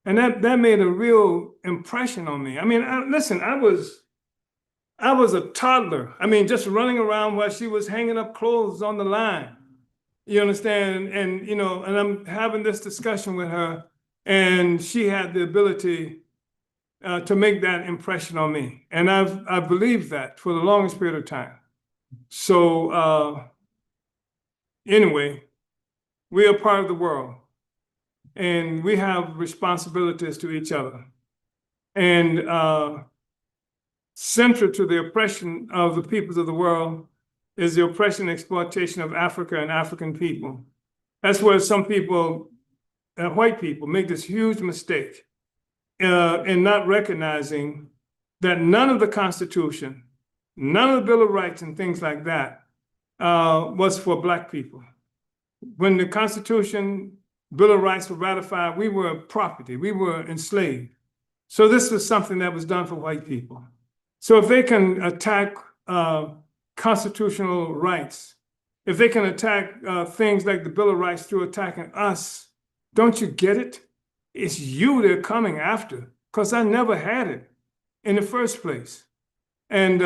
And that made a real impression on me. I mean, listen, I was a toddler. I mean, just running around while she was hanging up clothes on the line. You understand? And and I'm having this discussion with her, and she had the ability to make that impression on me. And I've believed that for the longest period of time. So anyway, we are part of the world, and we have responsibilities to each other. And central to the oppression of the peoples of the world is the oppression and exploitation of Africa and African people. That's where some people, white people, make this huge mistake in not recognizing that none of the Constitution, none of the Bill of Rights and things like that was for Black people. When the Constitution, Bill of Rights were ratified, we were property, we were enslaved. So this was something that was done for white people. So if they can attack constitutional rights, if they can attack things like the Bill of Rights through attacking us, don't you get it? It's you they're coming after, because I never had it in the first place. And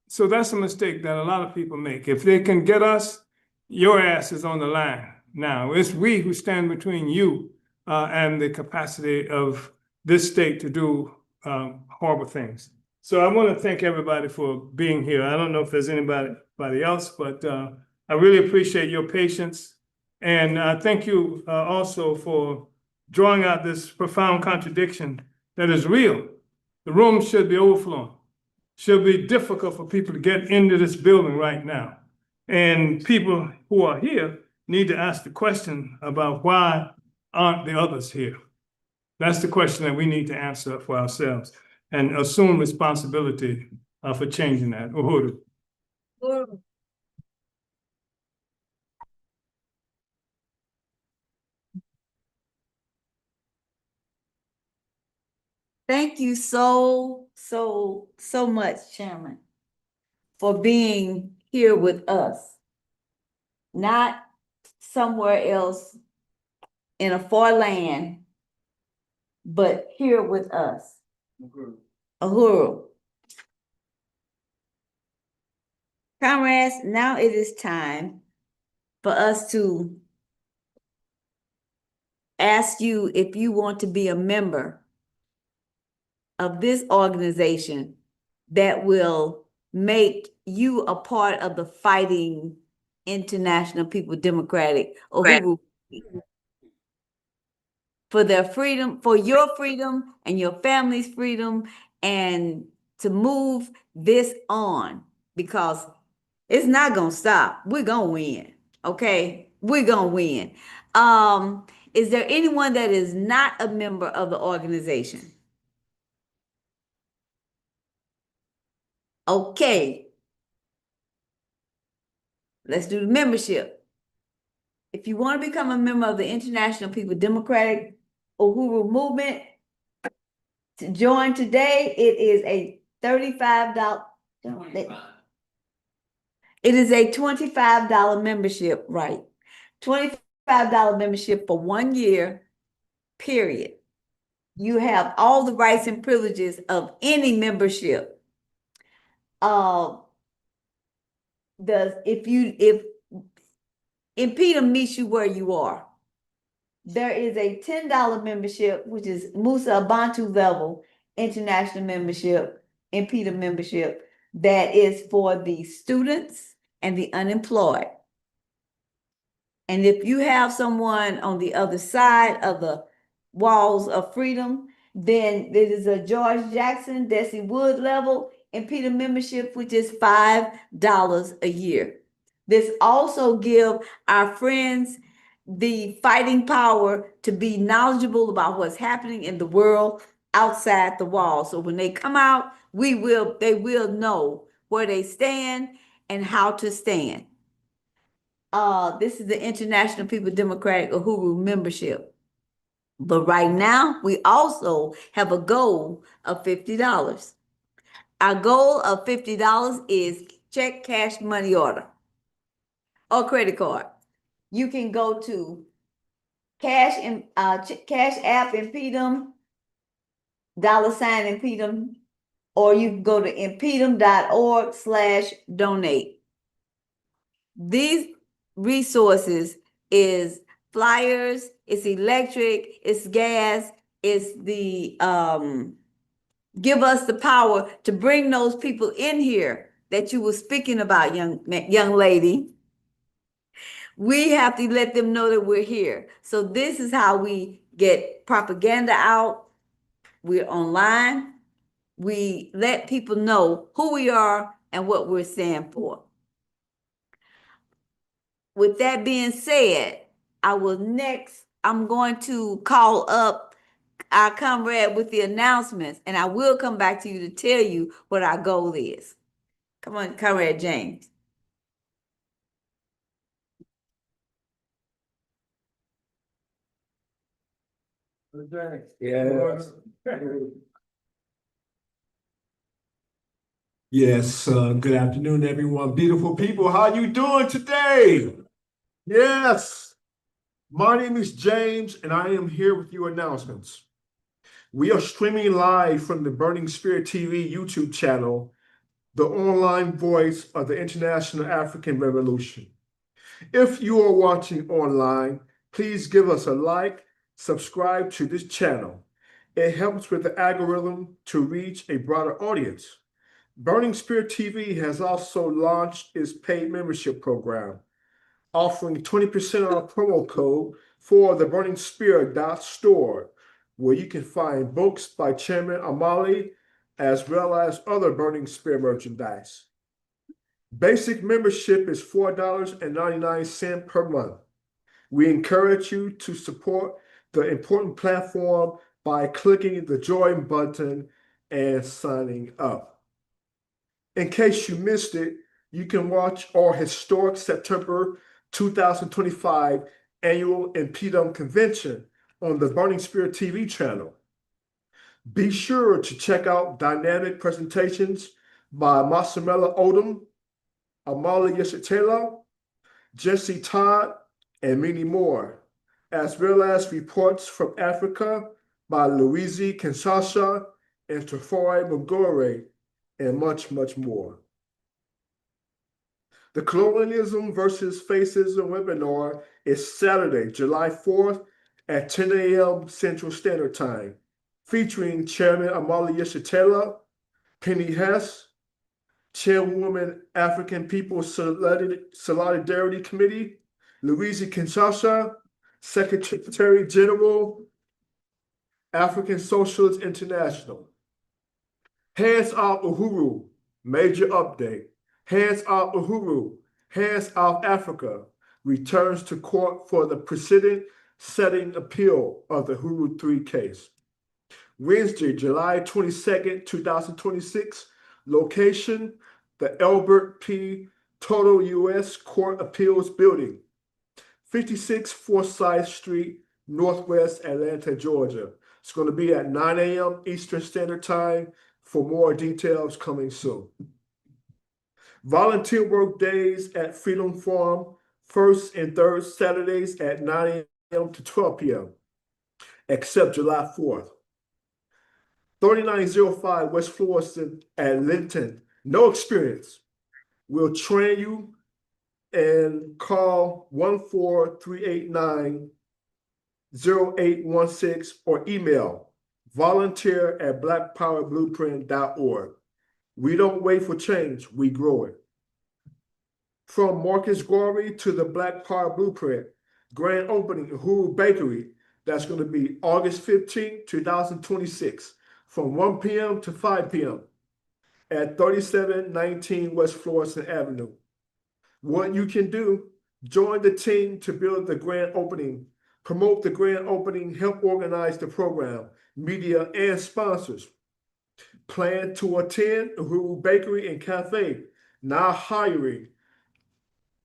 so that's a mistake that a lot of people make. If they can get us, your ass is on the line. Now, it's we who stand between you and the capacity of this state to do horrible things. So I want to thank everybody for being here. I don't know if there's anybody else, but I really appreciate your patience. And thank you also for drawing out this profound contradiction that is real. The room should be overflowing. Should be difficult for people to get into this building right now. And people who are here need to ask the question about why aren't the others here? That's the question that we need to answer for ourselves and assume responsibility for changing that. Uhuru. Thank you so much, Chairman, for being here with us. Not somewhere else in a far land, but here with us. Uhuru. Comrades, now it is time for us to ask you if you want to be a member of this organization that will make you a part of the fighting International People Democratic Uhuru for their freedom, for your freedom and your family's freedom, and to move this on, because it's not gonna stop. We're gonna win. Okay, we're gonna win. Is there anyone that is not a member of the organization? Okay, let's do the membership. If you want to become a member of the International People Democratic Uhuru Movement, to join today, it is a $35. It is a $25 membership, right? $25 membership for 1 year, period. You have all the rights and privileges of any membership. If InPDUM meets you where you are, there is a $10 membership, which is Musa Abantu level international membership, InPDUM membership, that is for the students and the unemployed. And if you have someone on the other side of the walls of freedom, then there is a George Jackson, Desi Wood level InPDUM membership, which is $5 a year. This also gives our friends the fighting power to be knowledgeable about what's happening in the world outside the wall. So when they come out, they will know where they stand and how to stand. This is the International People Democratic Uhuru membership. But right now, we also have a goal of $50. Our goal of $50 is check, cash, money order, or credit card. You can go to Cash App InPDUM, $ InPDUM, or you can go to InPDUM.org/donate. These resources is flyers, it's electric, it's gas, it's the give us the power to bring those people in here that you were speaking about, young lady. We have to let them know that we're here. So this is how we get propaganda out. We're online. We let people know who we are and what we're standing for. With that being said, I'm going to call up our comrade with the announcements, and I will come back to you to tell you what our goal is. Come on, Comrade James. Yes. Yes, good afternoon, everyone. Beautiful people, how you doing today? Yes, my name is James, and I am here with your announcements. We are streaming live from the Burning Spirit TV YouTube channel, the online voice of the International African Revolution. If you are watching online, please give us a like, subscribe to this channel. It helps with the algorithm to reach a broader audience. Burning Spirit TV has also launched its paid membership program, offering 20% off promo code for the Burning Spirit store, where you can find books by Chairman Amali, as well as other Burning Spirit merchandise. Basic membership is $4.99 per month. We encourage you to support the important platform by clicking the join button and signing up. In case you missed it, you can watch our historic September 2025 annual InPDUM convention on the Burning Spirit TV channel. Be sure to check out dynamic presentations by Masamela Odom, Amala Yeshitela, Jesse Todd, and many more, as well as reports from Africa, by Louise Kinshasa and Tafari Mugore, and much, much more. The Colonialism versus Fascism webinar is Saturday, July 4th at 10 a.m. Central Standard Time, featuring Chairman Amali Yeshitela, Penny Hess, Chairwoman African People's Solidarity Committee, Louise Kinshasa, Secretary General, African Socialists International. Hands off Uhuru, major update. Hands off Uhuru, hands off Africa, returns to court for the precedent-setting appeal of the Uhuru 3 case. Wednesday, July 22nd, 2026, location, the Albert P. Total U.S. Court Appeals Building, 56 Forsyth Street, Northwest Atlanta, Georgia. It's going to be at 9 a.m. Eastern Standard Time. For more details, coming soon. Volunteer work days at Freedom Farm, first and third Saturdays at 9 a.m. to 12 p.m., except July 4th. 3905 West Florissant at Linton. No experience. We'll train you and call 14389-0816 or email volunteer@blackpowerblueprint.org. We don't wait for change, we grow it. From Marcus Garvey to the Black Power Blueprint, grand opening Uhuru Bakery. That's going to be August 15, 2026, from 1 p.m. to 5 p.m. at 3719 West Florissant Avenue. What you can do, join the team to build the grand opening, promote the grand opening, help organize the program, media, and sponsors. Plan to attend Uhuru Bakery and Cafe, now hiring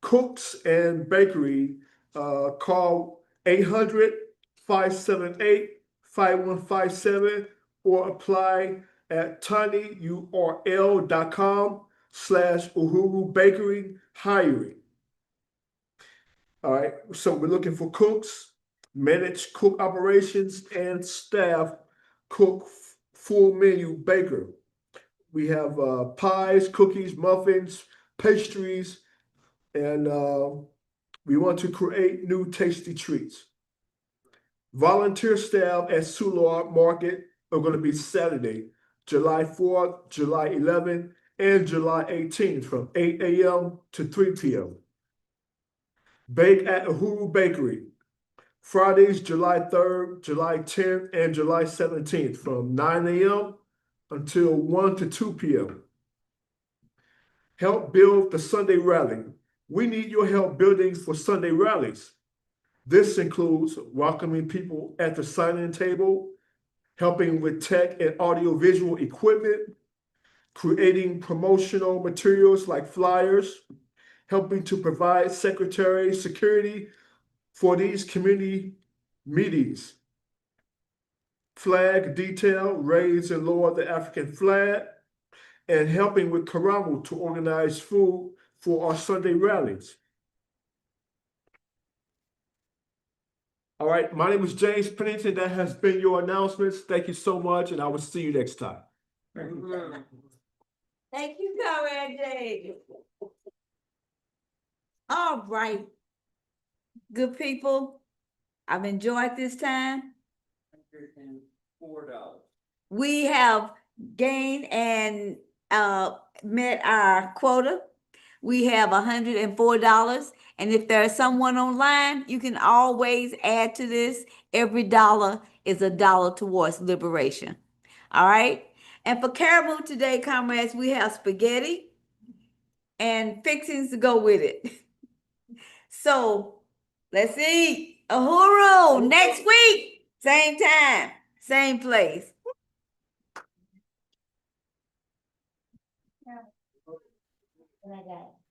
cooks and bakery. Call 800-578-5157 or apply at tinyurl.com/Uhuru Bakery hiring. All right, so we're looking for cooks, manage cook operations, and staff cook full menu baker. We have pies, cookies, muffins, pastries, and we want to create new tasty treats. Volunteer staff at Soulard Market are going to be Saturday, July 4th, July 11th, and July 18th from 8 a.m. to 3 p.m. Bake at Uhuru Bakery, Fridays, July 3rd, July 10th, and July 17th from 9 a.m. until 1 to 2 p.m. Help build the Sunday rally. We need your help building for Sunday rallies. This includes welcoming people at the sign-in table, helping with tech and audiovisual equipment, creating promotional materials like flyers, helping to provide secretary security for these community meetings, flag detail, raise and lower the African flag, and helping with Karamu to organize food for our Sunday rallies. All right, my name is James Pennington. That has been your announcements. Thank you so much, and I will see you next time. Thank you, Comrade James. All right, good people. I've enjoyed this time. $104. We have gained and met our quota. We have $104. And if there is someone online, you can always add to this. Every dollar is a dollar towards liberation. All right. And for Caribou today, comrades, we have spaghetti and fixings to go with it. So let's eat. Uhuru next week, same time, same place. I got it.